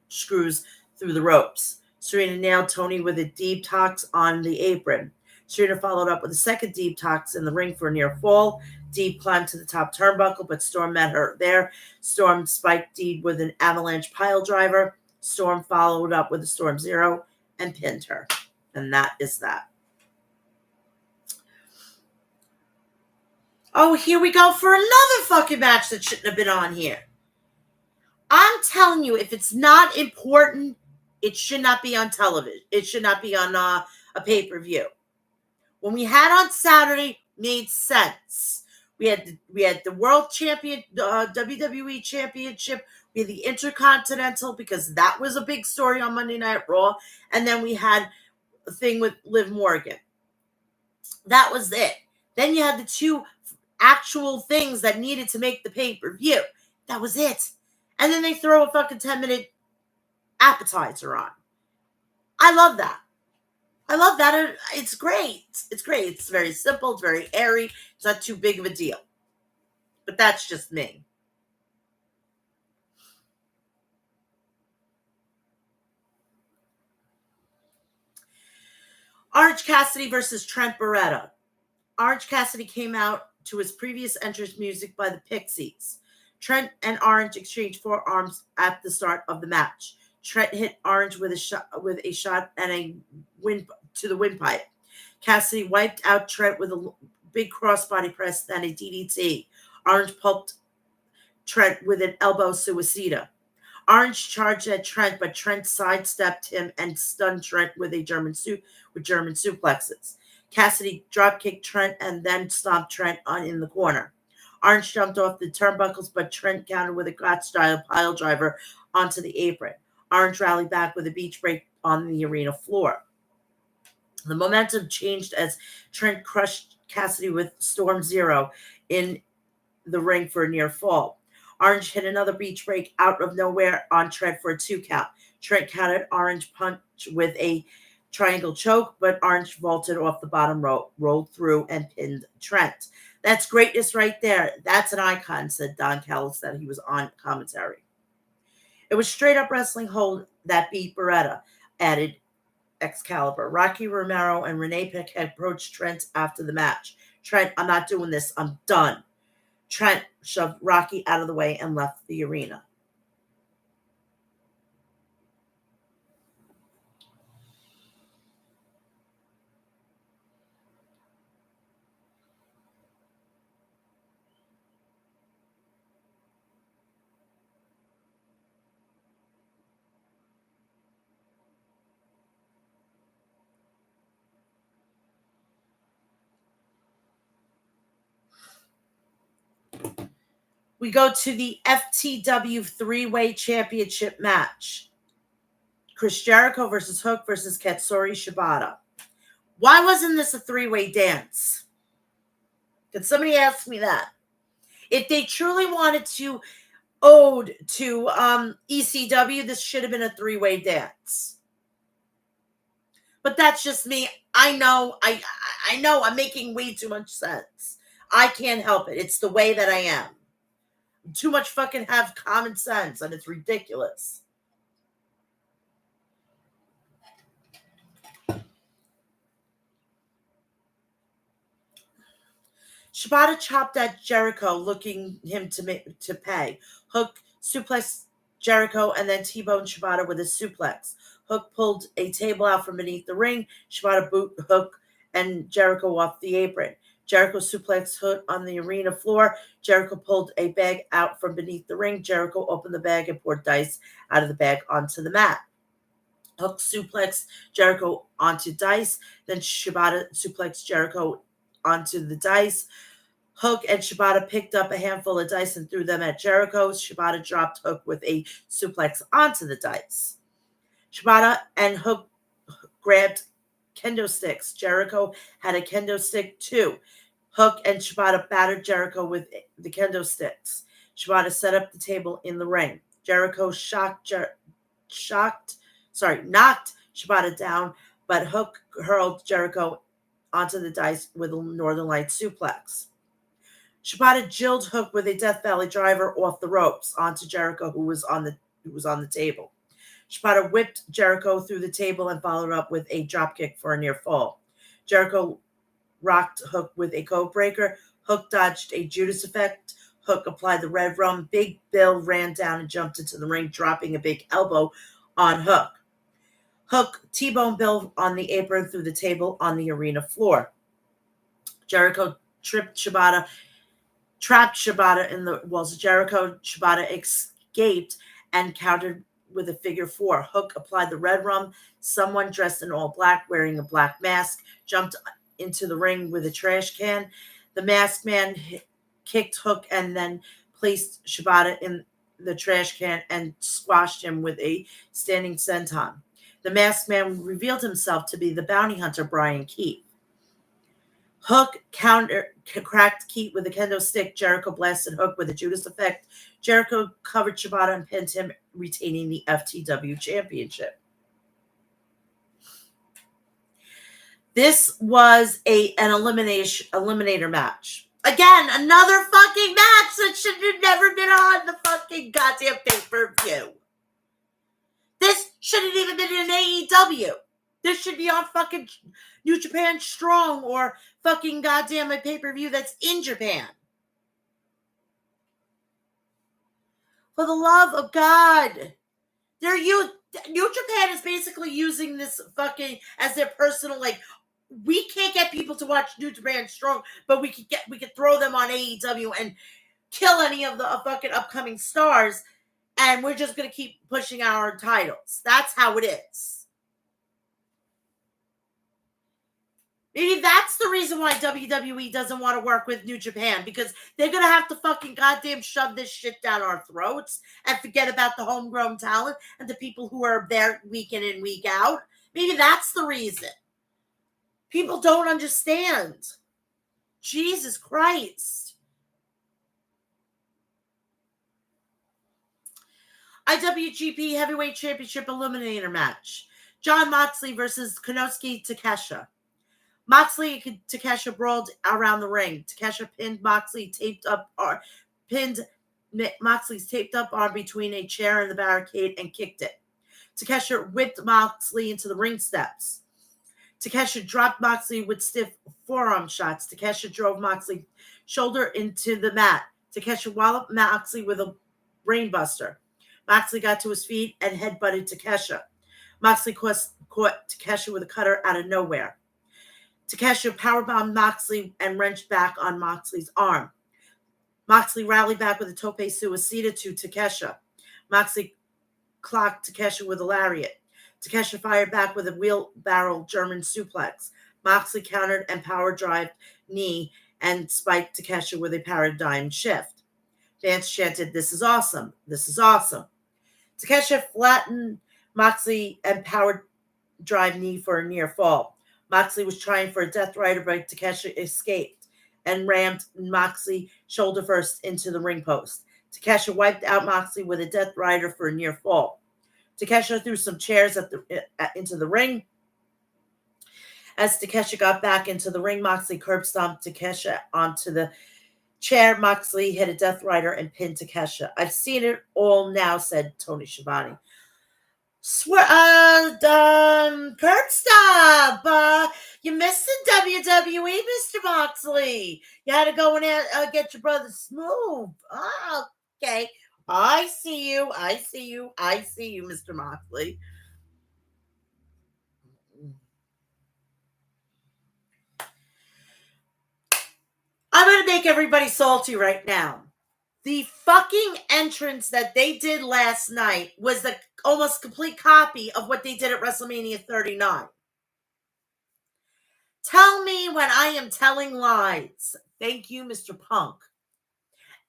screws through the ropes. Serena nailed Toni with a Deeb tox on the apron. Serena followed up with a second Deeb tox in the ring for a near fall. Deeb climbed to the top turnbuckle, but Storm met her there. Storm spiked Deeb with an avalanche pile driver. Storm followed up with a Storm Zero and pinned her. And that is that. Oh, here we go for another fucking match that shouldn't have been on here. I'm telling you, if it's not important, it should not be on television. It should not be on a pay-per-view. When we had on Saturday, made sense. We had the World Champion, WWE Championship. We had the Intercontinental, because that was a big story on Monday Night Raw. And then we had a thing with Liv Morgan. That was it. Then you had the 2 actual things that needed to make the pay-per-view. That was it. And then they throw a fucking 10-minute appetizer on. I love that. I love that. It's great. It's great. It's very simple. It's very airy. It's not too big of a deal. But that's just me. Orange Cassidy versus Trent Beretta. Orange Cassidy came out to his previous entrance music by the Pixies. Trent and Orange exchanged forearms at the start of the match. Trent hit Orange with a shot and a windpipe. Cassidy wiped out Trent with a big crossbody press, then a DDT. Orange pulped Trent with an elbow suicida. Orange charged at Trent, but Trent sidestepped him and stunned Trent with German suplexes. Cassidy dropkicked Trent and then stomped Trent in the corner. Orange jumped off the turnbuckles, but Trent countered with a Scott-style pile driver onto the apron. Orange rallied back with a beach break on the arena floor. The momentum changed as Trent crushed Cassidy with Storm Zero in the ring for a near fall. Orange hit another beach break out of nowhere on Trent for a 2 count. Trent countered Orange punch with a triangle choke, but Orange vaulted off the bottom rope, rolled through, and pinned Trent. That's greatness right there. That's an icon, said Don Callis, that he was on commentary. It was straight up wrestling hold that beat Beretta, added Excalibur. Rocky Romero and Renee Paquette approached Trent after the match. Trent, I'm not doing this. I'm done. Trent shoved Rocky out of the way and left the arena. We go to the FTW 3-way championship match. Chris Jericho versus Hook versus Katsuri Shibata. Why wasn't this a 3-way dance? Did somebody ask me that? If they truly wanted to ode to ECW, this should have been a 3-way dance. But that's just me. I know I'm making way too much sense. I can't help it. It's the way that I am. Too much fucking have common sense, and it's ridiculous. Shibata chopped at Jericho, looking him to pay. Hook suplexed Jericho, and then T-boned Shibata with a suplex. Hook pulled a table out from beneath the ring. Shibata boot Hook and Jericho off the apron. Jericho suplexed Hook on the arena floor. Jericho pulled a bag out from beneath the ring. Jericho opened the bag and poured dice out of the bag onto the mat. Hook suplexed Jericho onto dice. Then Shibata suplexed Jericho onto the dice. Hook and Shibata picked up a handful of dice and threw them at Jericho. Shibata dropped Hook with a suplex onto the dice. Shibata and Hook grabbed kendo sticks. Jericho had a kendo stick too. Hook and Shibata battered Jericho with the kendo sticks. Shibata set up the table in the ring. Jericho knocked Shibata down, but Hook hurled Jericho onto the dice with a Northern Light suplex. Shibata jilled Hook with a Death Valley driver off the ropes onto Jericho, who was on the table. Shibata whipped Jericho through the table and followed up with a dropkick for a near fall. Jericho rocked Hook with a code breaker. Hook dodged a Judas effect. Hook applied the red rum. Big Bill ran down and jumped into the ring, dropping a big elbow on Hook. Hook T-boned Bill on the apron through the table on the arena floor. Jericho trapped Shibata in the walls of Jericho. Shibata escaped and countered with a figure four. Hook applied the red rum. Someone dressed in all black, wearing a black mask, jumped into the ring with a trash can. The masked man kicked Hook and then placed Shibata in the trash can and squashed him with a standing senton. The masked man revealed himself to be the bounty hunter Brian Keith. Hook cracked Keith with a kendo stick. Jericho blasted Hook with a Judas effect. Jericho covered Shibata and pinned him, retaining the FTW championship. This was an eliminator match. Again, another fucking match that should have never been on the fucking goddamn pay-per-view. This shouldn't even been in AEW. This should be on fucking New Japan Strong or fucking goddamn a pay-per-view that's in Japan. For the love of God. New Japan is basically using this fucking as their personal, like, we can't get people to watch New Japan Strong, but we could throw them on AEW and kill any of the fucking upcoming stars, and we're just gonna keep pushing our titles. That's how it is. Maybe that's the reason why WWE doesn't want to work with New Japan, because they're going to have to fucking goddamn shove this shit down our throats and forget about the homegrown talent and the people who are there week in and week out. Maybe that's the reason. People don't understand. Jesus Christ. IWGP Heavyweight Championship Eliminator match. Jon Moxley versus Konosuke Takeshita. Moxley and Takeshita brawled around the ring. Takeshita pinned Moxley's taped up arm between a chair and the barricade and kicked it. Takeshita whipped Moxley into the ring steps. Takeshita dropped Moxley with stiff forearm shots. Takeshita drove Moxley's shoulder into the mat. Takeshita walloped Moxley with a brainbuster. Moxley got to his feet and headbutted Takeshita. Moxley caught Takeshita with a cutter out of nowhere. Takeshita powerbombed Moxley and wrenched back on Moxley's arm. Moxley rallied back with a tope suicida to Takeshita. Moxley clocked Takeshita with a lariat. Takeshita fired back with a wheelbarrow German suplex. Moxley countered and power drived knee and spiked Takeshita with a paradigm shift. Fans chanted, "This is awesome. This is awesome." Takeshita flattened Moxley and power drive knee for a near fall. Moxley was trying for a Death Rider, but Takeshita escaped and rammed Moxley shoulder first into the ring post. Takeshita wiped out Moxley with a Death Rider for a near fall. Takeshita threw some chairs into the ring. As Takeshita got back into the ring, Moxley curb stomped Takeshita onto the chair. Moxley hit a Death Rider and pinned Takeshita. "I've seen it all now," said Tony Schiavone. Curb stop. You missed the WWE, Mr. Moxley. You had to go and get your brother Smooth. Oh, okay. I see you. I see you. I see you, Mr. Moxley. I'm going to make everybody salty right now. The fucking entrance that they did last night was the almost complete copy of what they did at WrestleMania 39. Tell me when I am telling lies. Thank you, Mr. Punk.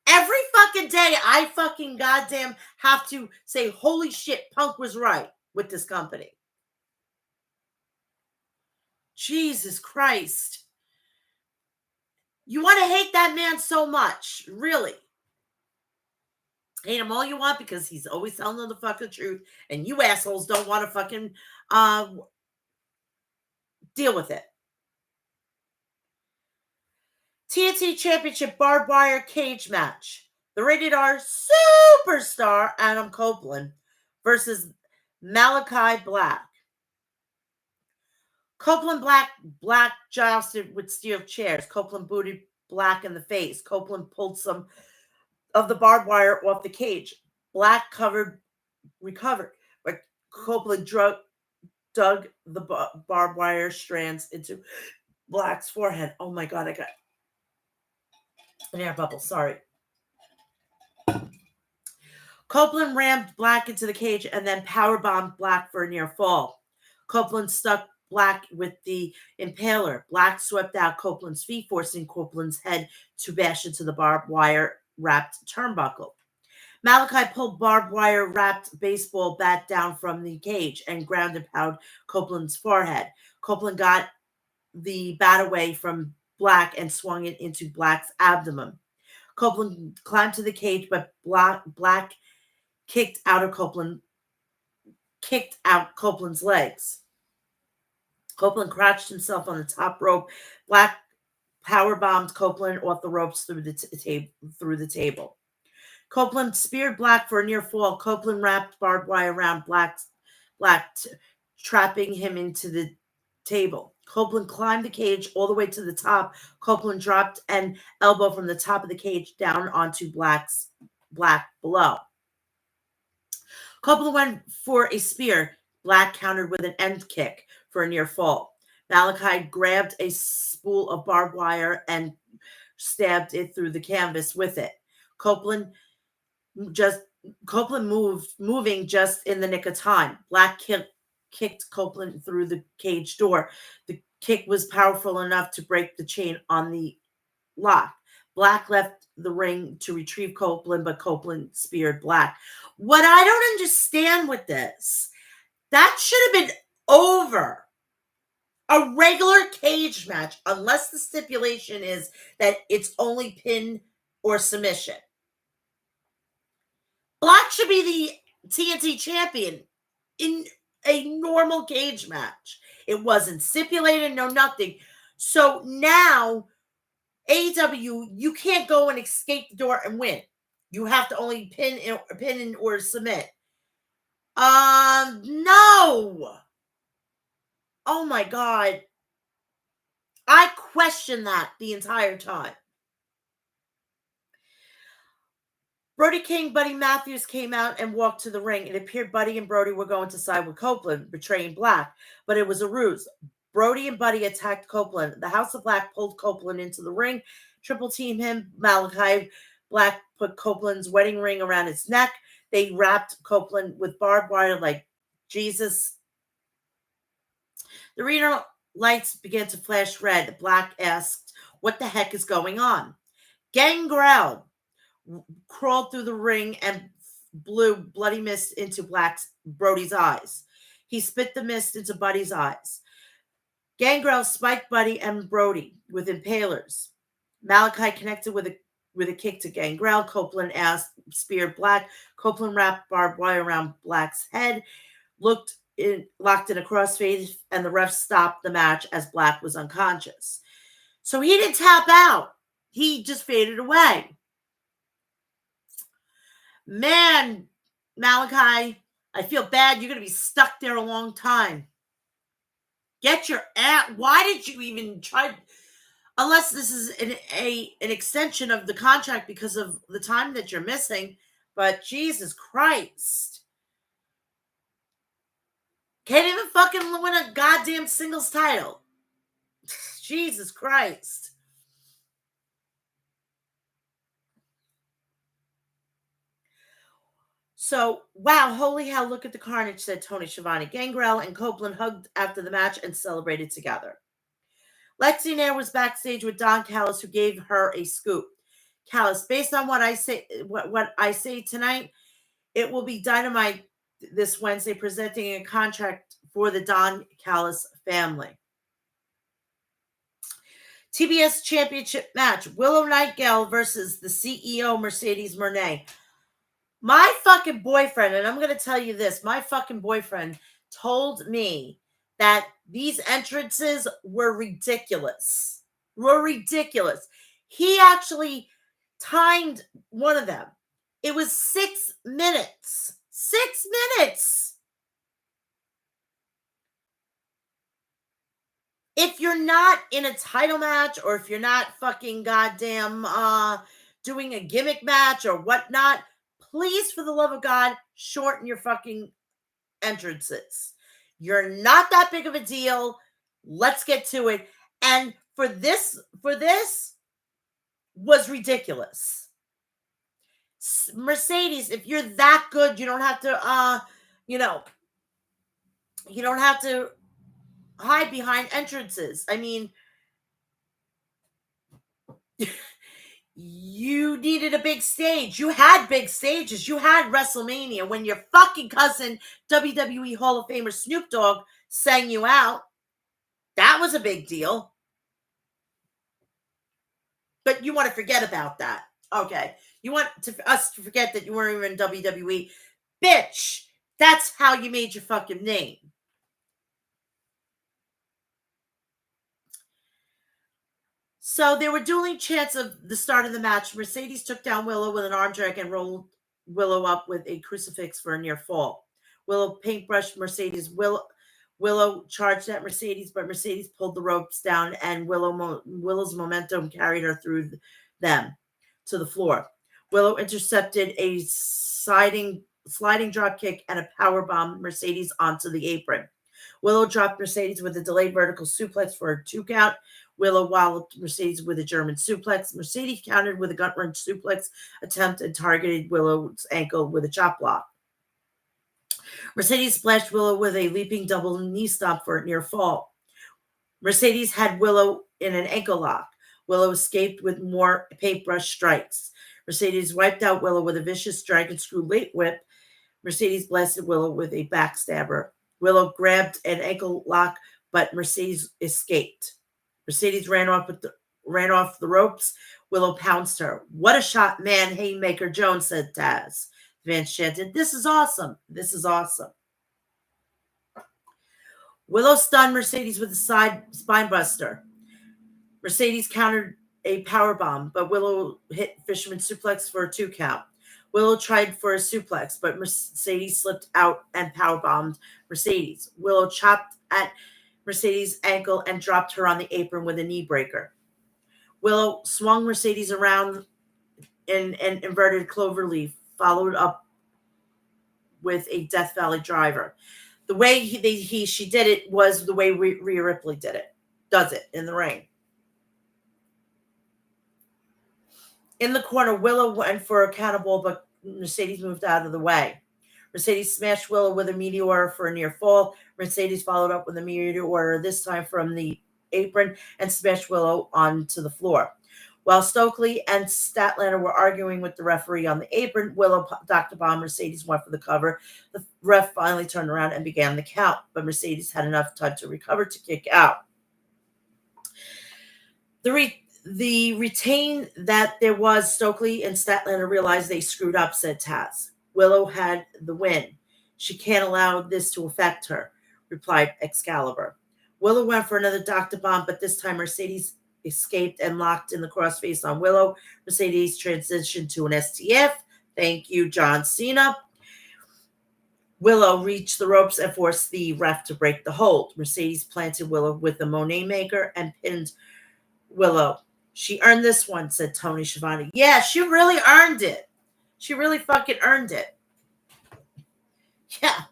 Every fucking day, I fucking goddamn have to say, holy shit, Punk was right with this company. Jesus Christ. You want to hate that man so much, really. Hate him all you want because he's always telling the fucking truth, and you assholes don't want to fucking deal with it. TNT Championship barbed wire cage match. The rated R superstar Adam Copeland versus Malachi Black. Copeland Black jousted with steel chairs. Copeland booted Black in the face. Copeland pulled some of the barbed wire off the cage. Black recovered, but Copeland dug the barbed wire strands into Black's forehead. Oh my God, I got an air bubble. Sorry. Copeland rammed Black into the cage and then powerbombed Black for a near fall. Copeland stuck Black with the impaler. Black swept out Copeland's feet, forcing Copeland's head to bash into the barbed wire wrapped turnbuckle. Malachi pulled barbed wire wrapped baseball bat down from the cage and ground and pounded Copeland's forehead. Copeland got the bat away from Black and swung it into Black's abdomen. Copeland climbed to the cage, but Black kicked out Copeland's legs. Copeland crouched himself on the top rope. Black powerbombed Copeland off the ropes through the table. Copeland speared Black for a near fall. Copeland wrapped barbed wire around Black, trapping him into the table. Copeland climbed the cage all the way to the top. Copeland dropped an elbow from the top of the cage down onto Black below. Copeland went for a spear. Black countered with an end kick for a near fall. Malachi grabbed a spool of barbed wire and stabbed it through the canvas with it. Copeland moving just in the nick of time. Black kicked Copeland through the cage door. The kick was powerful enough to break the chain on the lock. Black left the ring to retrieve Copeland, but Copeland speared Black. What I don't understand with this, that should have been over. A regular cage match, unless the stipulation is that it's only pin or submission. Black should be the TNT champion in a normal cage match. It wasn't stipulated, no nothing. So now, AEW, you can't go and escape the door and win. You have to only pin in or submit. No. Oh my God. I questioned that the entire time. Brody King, Buddy Matthews came out and walked to the ring. It appeared Buddy and Brody were going to side with Copeland, betraying Black, but it was a ruse. Brody and Buddy attacked Copeland. The House of Black pulled Copeland into the ring, triple team him. Malachi Black put Copeland's wedding ring around his neck. They wrapped Copeland with barbed wire like Jesus. The arena lights began to flash red. Black asked, "What the heck is going on?" Gangrel crawled through the ring and blew bloody mist into Brody's eyes. He spit the mist into Buddy's eyes. Gangrel spiked Buddy and Brody with impalers. Malachi connected with a kick to Gangrel. Copeland speared Black. Copeland wrapped barbed wire around Black's head, locked in a crossface, and the ref stopped the match as Black was unconscious. So he didn't tap out. He just faded away. Man, Malachi, I feel bad. You're going to be stuck there a long time. Get your ass. Why did you even try? Unless this is an extension of the contract because of the time that you're missing. But Jesus Christ. Can't even fucking win a goddamn singles title. Jesus Christ. So, wow, holy hell, look at the carnage, said Tony Schiavone. Gangrel and Copeland hugged after the match and celebrated together. Lexi Nair was backstage with Don Callis, who gave her a scoop. Callis, based on what I say tonight, it will be Dynamite this Wednesday, presenting a contract for the Don Callis family. TBS Championship match, Willow Nightingale versus the CEO, Mercedes Moné. My fucking boyfriend, and I'm going to tell you this, my fucking boyfriend told me that these entrances were ridiculous. He actually timed one of them. It was 6 minutes. 6 minutes. If you're not in a title match, or if you're not fucking goddamn doing a gimmick match or whatnot, please, for the love of God, shorten your fucking entrances. You're not that big of a deal. Let's get to it. And for this was ridiculous. Mercedes, if you're that good, you don't have to you don't have to hide behind entrances. I mean, you needed a big stage. You had big stages. You had WrestleMania when your fucking cousin, WWE Hall of Famer Snoop Dogg, sang you out. That was a big deal. But you want to forget about that. Okay. You want us to forget that you weren't even in WWE. Bitch, that's how you made your fucking name. So there were dueling chants of the start of the match. Mercedes took down Willow with an arm drag and rolled Willow up with a crucifix for a near fall. Willow paintbrushed Mercedes. Willow charged at Mercedes, but Mercedes pulled the ropes down, and Willow's momentum carried her through them to the floor. Willow intercepted a sliding drop kick and a powerbomb Mercedes onto the apron. Willow dropped Mercedes with a delayed vertical suplex for a 2 count. Willow walloped Mercedes with a German suplex. Mercedes countered with a gut wrench suplex attempt and targeted Willow's ankle with a chop block. Mercedes splashed Willow with a leaping double knee stomp for a near fall. Mercedes had Willow in an ankle lock. Willow escaped with more paintbrush strikes. Mercedes wiped out Willow with a vicious dragon screw late whip. Mercedes blasted Willow with a backstabber. Willow grabbed an ankle lock, but Mercedes escaped. Mercedes ran off the ropes. Willow pounced her. What a shot, man, Haymaker Jones, said Taz. Vance chanted, this is awesome. This is awesome. Willow stunned Mercedes with a spine buster. Mercedes countered a powerbomb, but Willow hit Fisherman suplex for a 2 count. Willow tried for a suplex, but Mercedes slipped out and powerbombed Mercedes. Willow chopped at Mercedes' ankle and dropped her on the apron with a knee breaker. Willow swung Mercedes around in an inverted cloverleaf, followed up with a Death Valley driver. The way she did it was the way Rhea Ripley does it in the ring. In the corner, Willow went for a cannonball, but Mercedes moved out of the way. Mercedes smashed Willow with a meteor for a near fall. Mercedes followed up with a meteor, this time from the apron, and smashed Willow onto the floor. While Stokely and Statlander were arguing with the referee on the apron, Willow Dr. Bomb, Mercedes went for the cover. The ref finally turned around and began the count, but Mercedes had enough time to recover to kick out. The retain that there was, Stokely and Statlander realized they screwed up, said Taz. Willow had the win. She can't allow this to affect her, replied Excalibur. Willow went for another Dr. Bomb, but this time Mercedes escaped and locked in the crossface on Willow. Mercedes transitioned to an STF. Thank you, John Cena. Willow reached the ropes and forced the ref to break the hold. Mercedes planted Willow with the Monet Maker and pinned Willow. She earned this one, said Tony Schiavone. Yeah, she really earned it. She really fucking earned it. Yeah.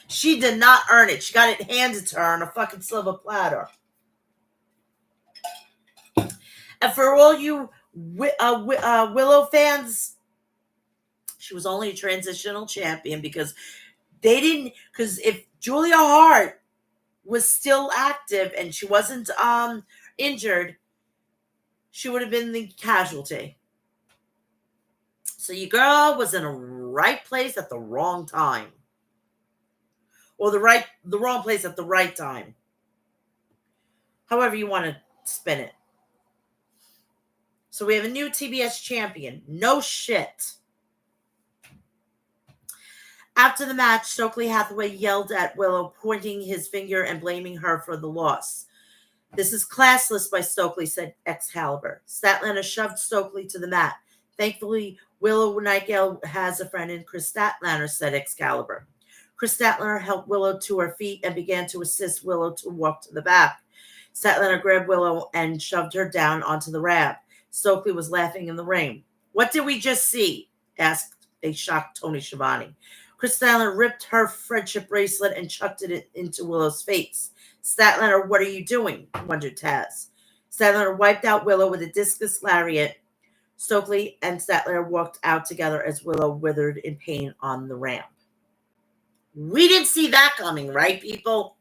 She did not earn it. She got it handed to her on a fucking silver platter. And for all you Willow fans, she was only a transitional champion because if Julia Hart was still active and she wasn't injured, she would have been the casualty. So your girl was in a right place at the wrong time. Or the wrong place at the right time. However you want to spin it. So we have a new TBS champion. No shit. After the match, Stokely Hathaway yelled at Willow, pointing his finger and blaming her for the loss. This is classless by Stokely, said Excalibur. Statlander shoved Stokely to the mat. Thankfully, Willow Nightingale has a friend in Chris Statlander, said Excalibur. Chris Statlander helped Willow to her feet and began to assist Willow to walk to the back. Statlander grabbed Willow and shoved her down onto the ramp. Stokely was laughing in the ring. What did we just see? Asked a shocked Tony Schiavone. Chris Statlander ripped her friendship bracelet and chucked it into Willow's face. Statlander, what are you doing? Wondered Taz. Statlander wiped out Willow with a discus lariat. Stokely and Statlander walked out together as Willow withered in pain on the ramp. We didn't see that coming, right, people?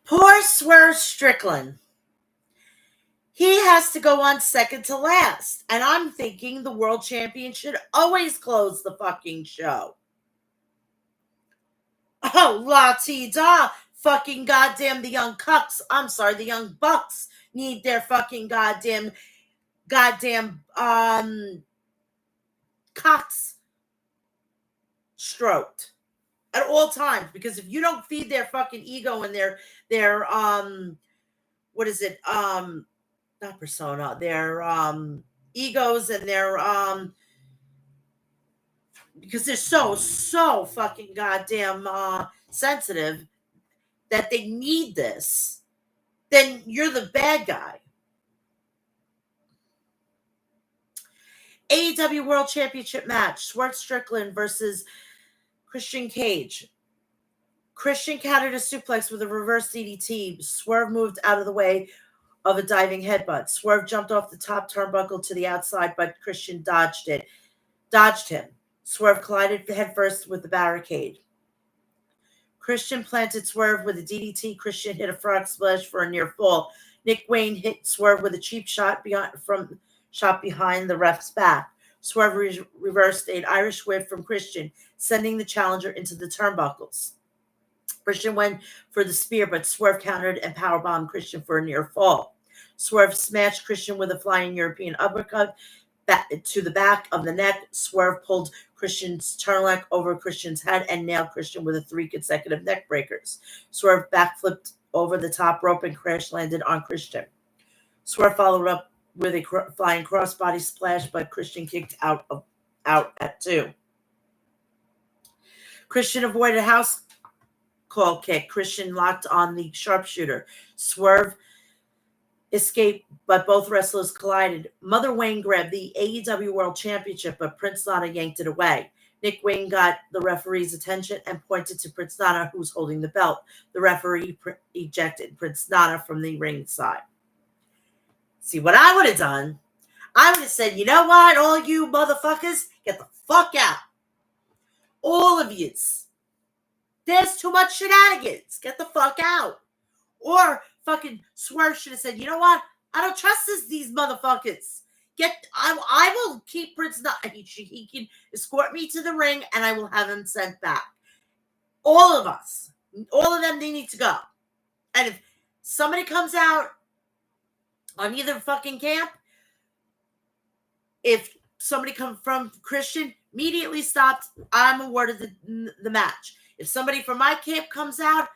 Poor Swerve Strickland. He has to go on second to last. And I'm thinking the world champion should always close the fucking show. Oh, la-ti-da. Fucking goddamn the young cucks. I'm sorry, the young bucks need their fucking goddamn cocks stroked at all times. Because if you don't feed their fucking ego and their what is it? Not persona, their egos and their because they're so fucking goddamn sensitive that they need this, then you're the bad guy. AEW World Championship match, Swerve Strickland versus Christian Cage. Christian countered a suplex with a reverse DDT. Swerve moved out of the way of a diving headbutt. Swerve jumped off the top turnbuckle to the outside, but Christian dodged him. Swerve collided headfirst with the barricade. Christian planted Swerve with a DDT. Christian hit a frog splash for a near fall. Nick Wayne hit Swerve with a cheap shot behind the ref's back. Swerve reversed an Irish whip from Christian, sending the challenger into the turnbuckles. Christian went for the spear, but Swerve countered and powerbombed Christian for a near fall. Swerve smashed Christian with a flying European uppercut back to the back of the neck. Swerve pulled Christian's turtleneck over Christian's head and nailed Christian with 3 consecutive neck breakers. Swerve backflipped over the top rope and crash landed on Christian. Swerve followed up with a flying crossbody splash, but Christian kicked out at 2. Christian avoided a house call kick. Christian locked on the sharpshooter. Swerve escaped, but both wrestlers collided. Mother Wayne grabbed the AEW World Championship, but Prince Nana yanked it away. Nick Wayne got the referee's attention and pointed to Prince Nana, who was holding the belt. The referee ejected Prince Nana from the ringside. See, what I would have done, I would have said, you know what, all you motherfuckers, get the fuck out. All of yous. There's too much shenanigans. Get the fuck out. Or fucking Swerve should have said, you know what? I don't trust these motherfuckers. I will keep Prince Nana. He can escort me to the ring and I will have him sent back. All of us. All of them, they need to go. And if somebody comes out on either fucking camp, if somebody comes from Christian, immediately stopped. I'm awarded the match. If somebody from my camp comes out,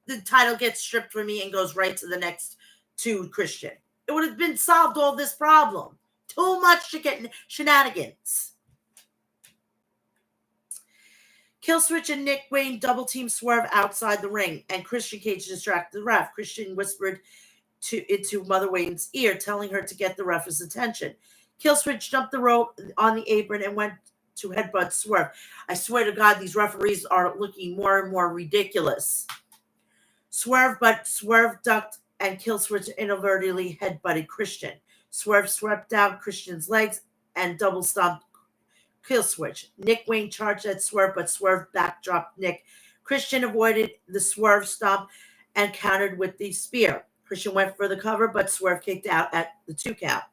the title gets stripped from me and goes right to the next to Christian. It would have been solved all this problem. Too much to get shenanigans. Killswitch and Nick Wayne double team Swerve outside the ring, and Christian Cage distracted the ref. Christian whispered into Mother Wayne's ear, telling her to get the ref's attention. Killswitch jumped the rope on the apron and went to headbutt Swerve. I swear to God, these referees are looking more and more ridiculous. Swerve ducked, and Killswitch inadvertently headbutted Christian. Swerve swept down Christian's legs and double stomped Killswitch. Nick Wayne charged at Swerve, but Swerve backdropped Nick. Christian avoided the Swerve stomp and countered with the spear. Christian went for the cover, but Swerve kicked out at the 2 count.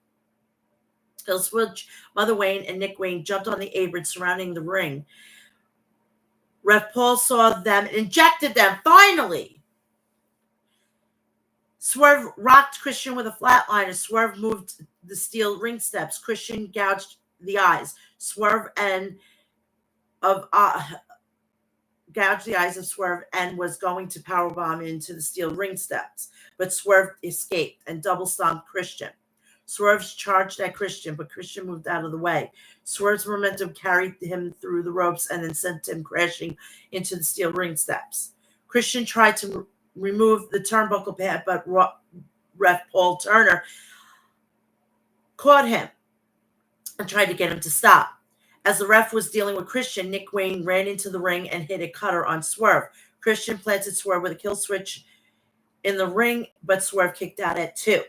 Killswitch, Mother Wayne, and Nick Wayne jumped on the apron surrounding the ring. Ref Paul saw them and injected them, finally. Swerve rocked Christian with a flatliner. Swerve moved the steel ring steps. Christian gouged the eyes. Swerve gouged the eyes of Swerve and was going to powerbomb into the steel ring steps, but Swerve escaped and double stomped Christian. Swerve charged at Christian, but Christian moved out of the way. Swerve's momentum carried him through the ropes and then sent him crashing into the steel ring steps. Christian tried to remove the turnbuckle pad, but ref Paul Turner caught him and tried to get him to stop. As the ref was dealing with Christian, Nick Wayne ran into the ring and hit a cutter on Swerve. Christian planted Swerve with a kill switch in the ring, but Swerve kicked out at 2.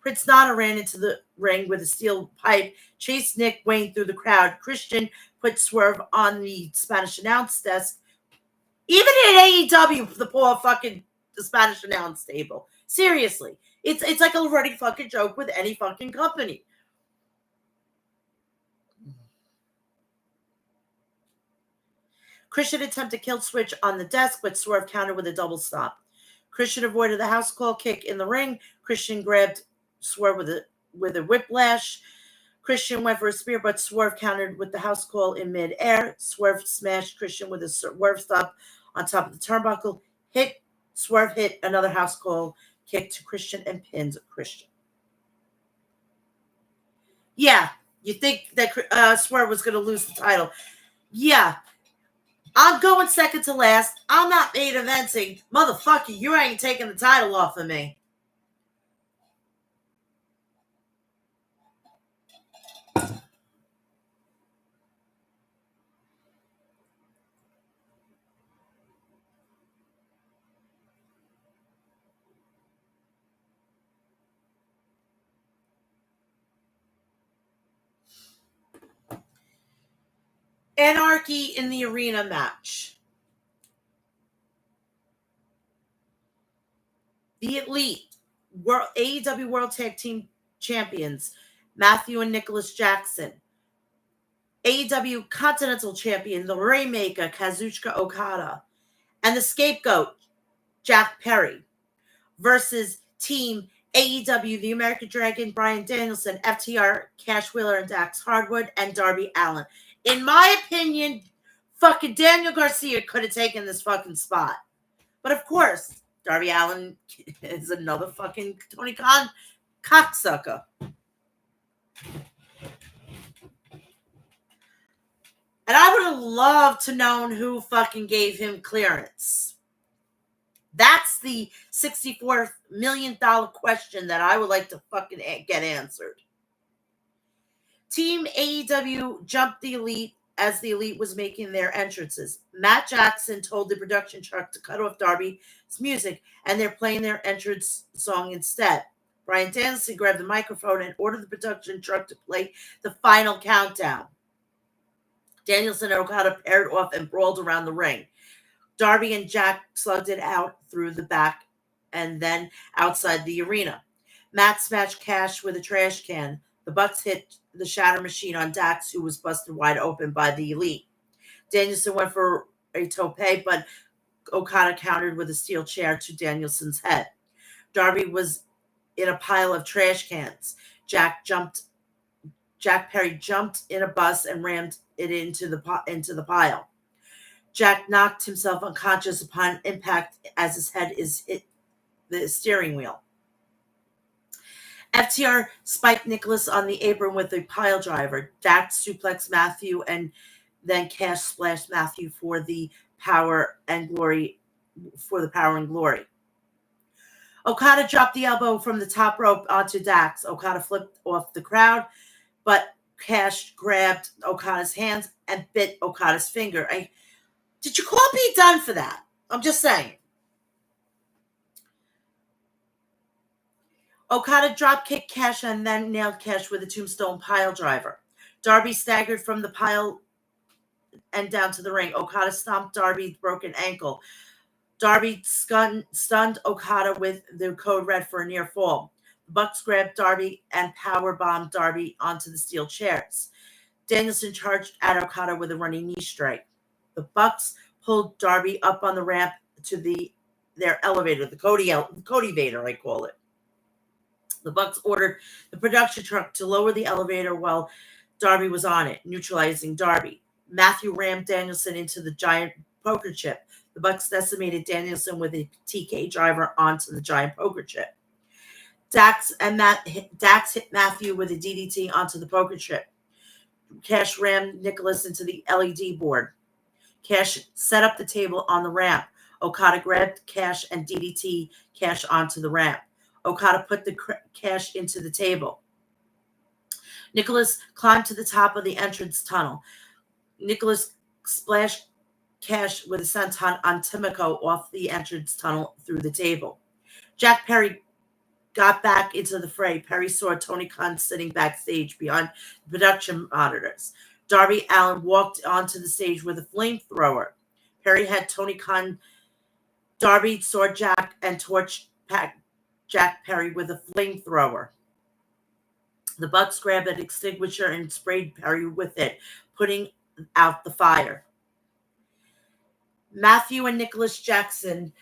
Prince Nana ran into the ring with a steel pipe, chased Nick Wayne through the crowd. Christian put Swerve on the Spanish announce desk. Even in AEW, the Spanish announce table. Seriously. It's like a running fucking joke with any fucking company. Christian attempted to kill switch on the desk, but Swerve countered with a double stomp. Christian avoided the house call kick in the ring. Christian grabbed Swerve with a whiplash. Christian went for a spear, but Swerve countered with the house call in midair. Swerve smashed Christian with a Swerve stomp on top of the turnbuckle. Swerve hit another house call kick to Christian and pinned Christian. Yeah, you think that Swerve was going to lose the title. Yeah. I'm going second to last. I'm not main eventing. Motherfucker, you ain't taking the title off of me. Anarchy in the Arena match. The Elite AEW World Tag Team Champions, Matthew and Nicholas Jackson. AEW Continental Champion, the Rainmaker, Kazuchika Okada. And the Scapegoat, Jack Perry. Versus Team AEW, the American Dragon, Bryan Danielson, FTR, Cash Wheeler and Dax Hardwood, and Darby Allin. In my opinion, fucking Daniel Garcia could have taken this fucking spot. But of course, Darby Allin is another fucking Tony Khan cocksucker. And I would have loved to known who fucking gave him clearance. That's the $64 million question that I would like to fucking get answered. Team AEW jumped the Elite as the Elite was making their entrances. Matt Jackson told the production truck to cut off Darby's music, and they're playing their entrance song instead. Bryan Danielson grabbed the microphone and ordered the production truck to play the final countdown. Danielson and Okada paired off and brawled around the ring. Darby and Jack slugged it out through the back and then outside the arena. Matt smashed Cash with a trash can. The Bucks hit the shatter machine on Dax, who was busted wide open by the Elite. Danielson went for a tope, but Okada countered with a steel chair to Danielson's head. Darby was in a pile of trash cans. Jack Perry jumped in a bus and rammed it into the pile. Jack knocked himself unconscious upon impact as his head hit the steering wheel. FTR spiked Nicholas on the apron with a pile driver. Jack suplexed Matthew and Then Cash splashed Matthew for the power and glory. For the power and glory. Okada dropped the elbow from the top rope onto Dax. Okada flipped off the crowd, but Cash grabbed Okada's hands and bit Okada's finger. Did you call me done for that? I'm just saying. Okada drop kicked Cash and then nailed Cash with a tombstone pile driver. Darby staggered from the pile and down to the ring. Okada stomped Darby's broken ankle. Darby stunned Okada with the code red for a near fall. The Bucks grabbed Darby and powerbombed Darby onto the steel chairs. Danielson charged at Okada with a running knee strike. The Bucks pulled Darby up on the ramp to their elevator, the Cody Vader, I call it. The Bucks ordered the production truck to lower the elevator while Darby was on it, neutralizing Darby. Matthew rammed Danielson into the giant poker chip. The Bucks decimated Danielson with a TK driver onto the giant poker chip. Dax hit Matthew with a DDT onto the poker chip. Cash rammed Nicholas into the LED board. Cash set up the table on the ramp. Okada grabbed Cash and DDT Cash onto the ramp. Okada put the Cash into the table. Nicholas climbed to the top of the entrance tunnel. Nicholas splashed Cash with a senton on Timoko off the entrance tunnel through the table. Jack Perry got back into the fray. Perry saw Tony Khan sitting backstage behind the production monitors. Darby Allin walked onto the stage with a flamethrower. Perry had Tony Khan. Darby saw Jack and torched Jack Perry with a flamethrower. The Bucks grabbed an extinguisher and sprayed Perry with it, putting out the fire. Matthew and Nicholas Jackson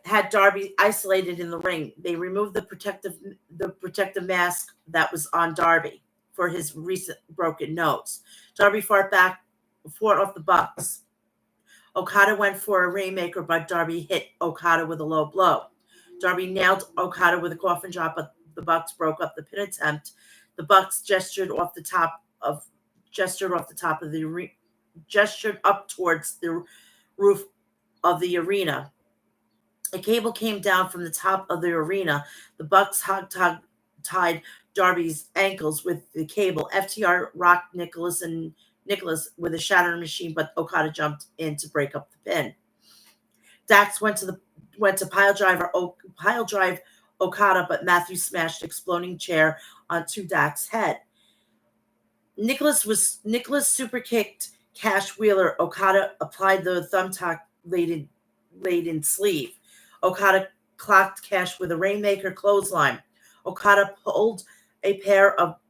had Darby isolated in the ring. They removed the protective mask that was on Darby for his recent broken nose. Darby fought off the Bucks. Okada went for a rainmaker, but Darby hit Okada with a low blow. Darby nailed Okada with a coffin drop, but the Bucks broke up the pin attempt. The Bucks gestured up towards the roof of the arena. A cable came down from the top of the arena. The Bucks tied Darby's ankles with the cable. FTR rocked Nicholas with a shattering machine, but Okada jumped in to break up the pin. Dax went to pile drive Okada, but Matthew smashed exploding chair onto Dax's head. Nicholas super kicked Cash Wheeler. Okada applied the thumbtack laden sleeve. Okada clocked Cash with a rainmaker clothesline. Okada pulled a pair of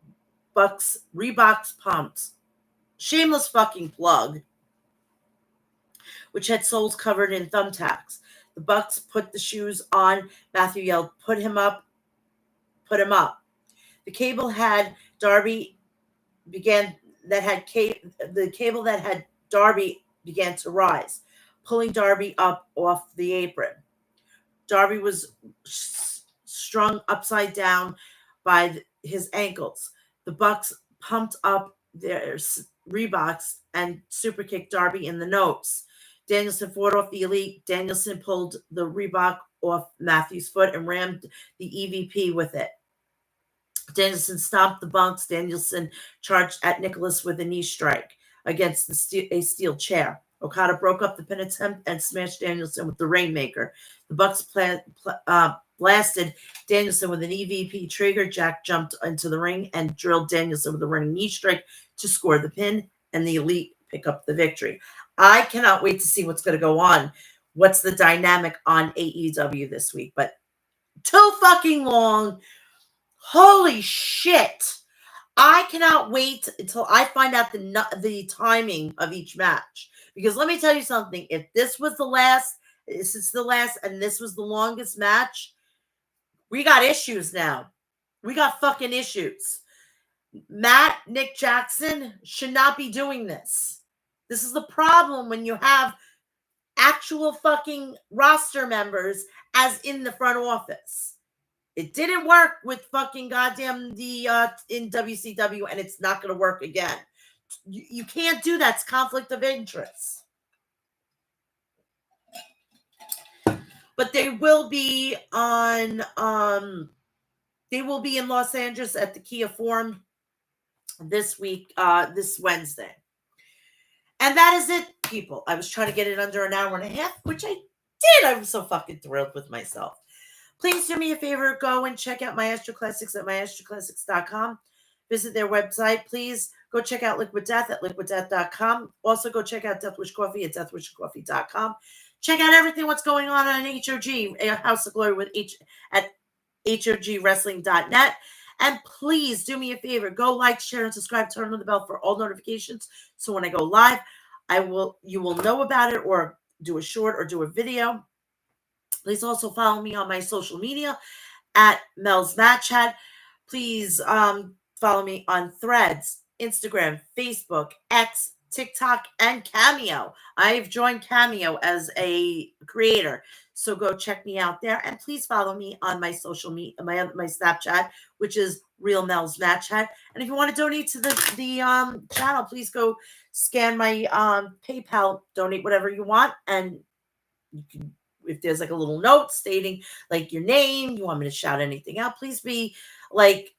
Reebok pumps. Shameless fucking plug. Which had soles covered in thumbtacks. The Bucks put the shoes on. Matthew yelled, "Put him up. Put him up." The cable had Darby began to rise, pulling Darby up off the apron. Darby was strung upside down by his ankles. The Bucks pumped up their Reeboks and super kicked Darby in the nose. Danielson fought off the Elite. Danielson pulled the Reebok off Matthew's foot and rammed the EVP with it. Danielson stomped the Bucks. Danielson charged at Nicholas with a knee strike against a steel chair. Okada broke up the pin attempt and smashed Danielson with the Rainmaker. The Bucks blasted Danielson with an EVP trigger. Jack jumped into the ring and drilled Danielson with a running knee strike to score the pin, and the Elite pick up the victory. I cannot wait to see what's going to go on. What's the dynamic on AEW this week? But too fucking long. Holy shit. I cannot wait until I find out the timing of each match. Because let me tell you something. If this is the last, and this was the longest match, we got issues now. We got fucking issues. Nick Jackson should not be doing this. This is the problem when you have actual fucking roster members as in the front office. It didn't work with fucking goddamn in WCW, and it's not going to work again. You can't do that. It's conflict of interest. But they will be on they will be in Los Angeles at the Kia Forum this week, this Wednesday. And that is it, people. I was trying to get it under an hour and a half, which I did. I'm so fucking thrilled with myself. Please do me a favor. Go and check out Maestro Classics at maestroclassics.com. Visit their website. Please go check out Liquid Death at liquiddeath.com. Also, go check out Death Wish Coffee at deathwishcoffee.com. Check out everything what's going on HOG, House of Glory at HOGwrestling.net. And please do me a favor. Go like, share, and subscribe. Turn on the bell for all notifications. So when I go live, you will know about it, or do a short or do a video. Please also follow me on my social media at Mel's Match Chat. Please follow me on Threads, Instagram, Facebook, X, TikTok, and Cameo. I've joined Cameo as a creator, so go check me out there. And please follow me on my social media, my Snapchat, which is Real Mel's Match Chat. And if you want to donate to the channel, please go scan my PayPal, donate whatever you want, and you can. If there's like a little note stating like your name, you want me to shout anything out, please be like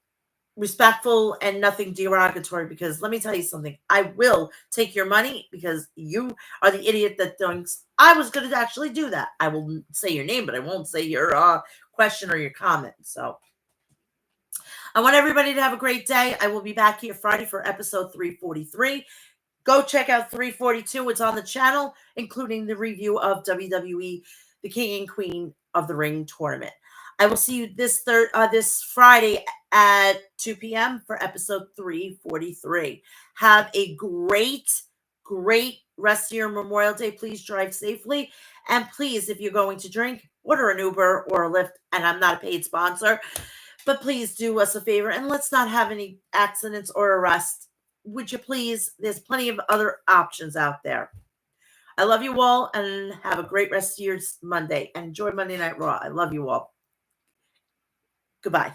respectful and nothing derogatory, because let me tell you something. I will take your money because you are the idiot that thinks I was going to actually do that. I will say your name, but I won't say your question or your comment. So I want everybody to have a great day. I will be back here Friday for episode 343. Go check out 342. It's on the channel, including the review of WWE, the King and Queen of the Ring tournament. I will see you this Friday at 2 p.m. for episode 343. Have a great rest of your Memorial Day. Please drive safely. And please, if you're going to drink, order an Uber or a Lyft. And I'm not a paid sponsor, but please do us a favor and let's not have any accidents or arrests. Would you please? There's plenty of other options out there. I love you all, and have a great rest of your Monday. And enjoy Monday Night Raw. I love you all. Goodbye.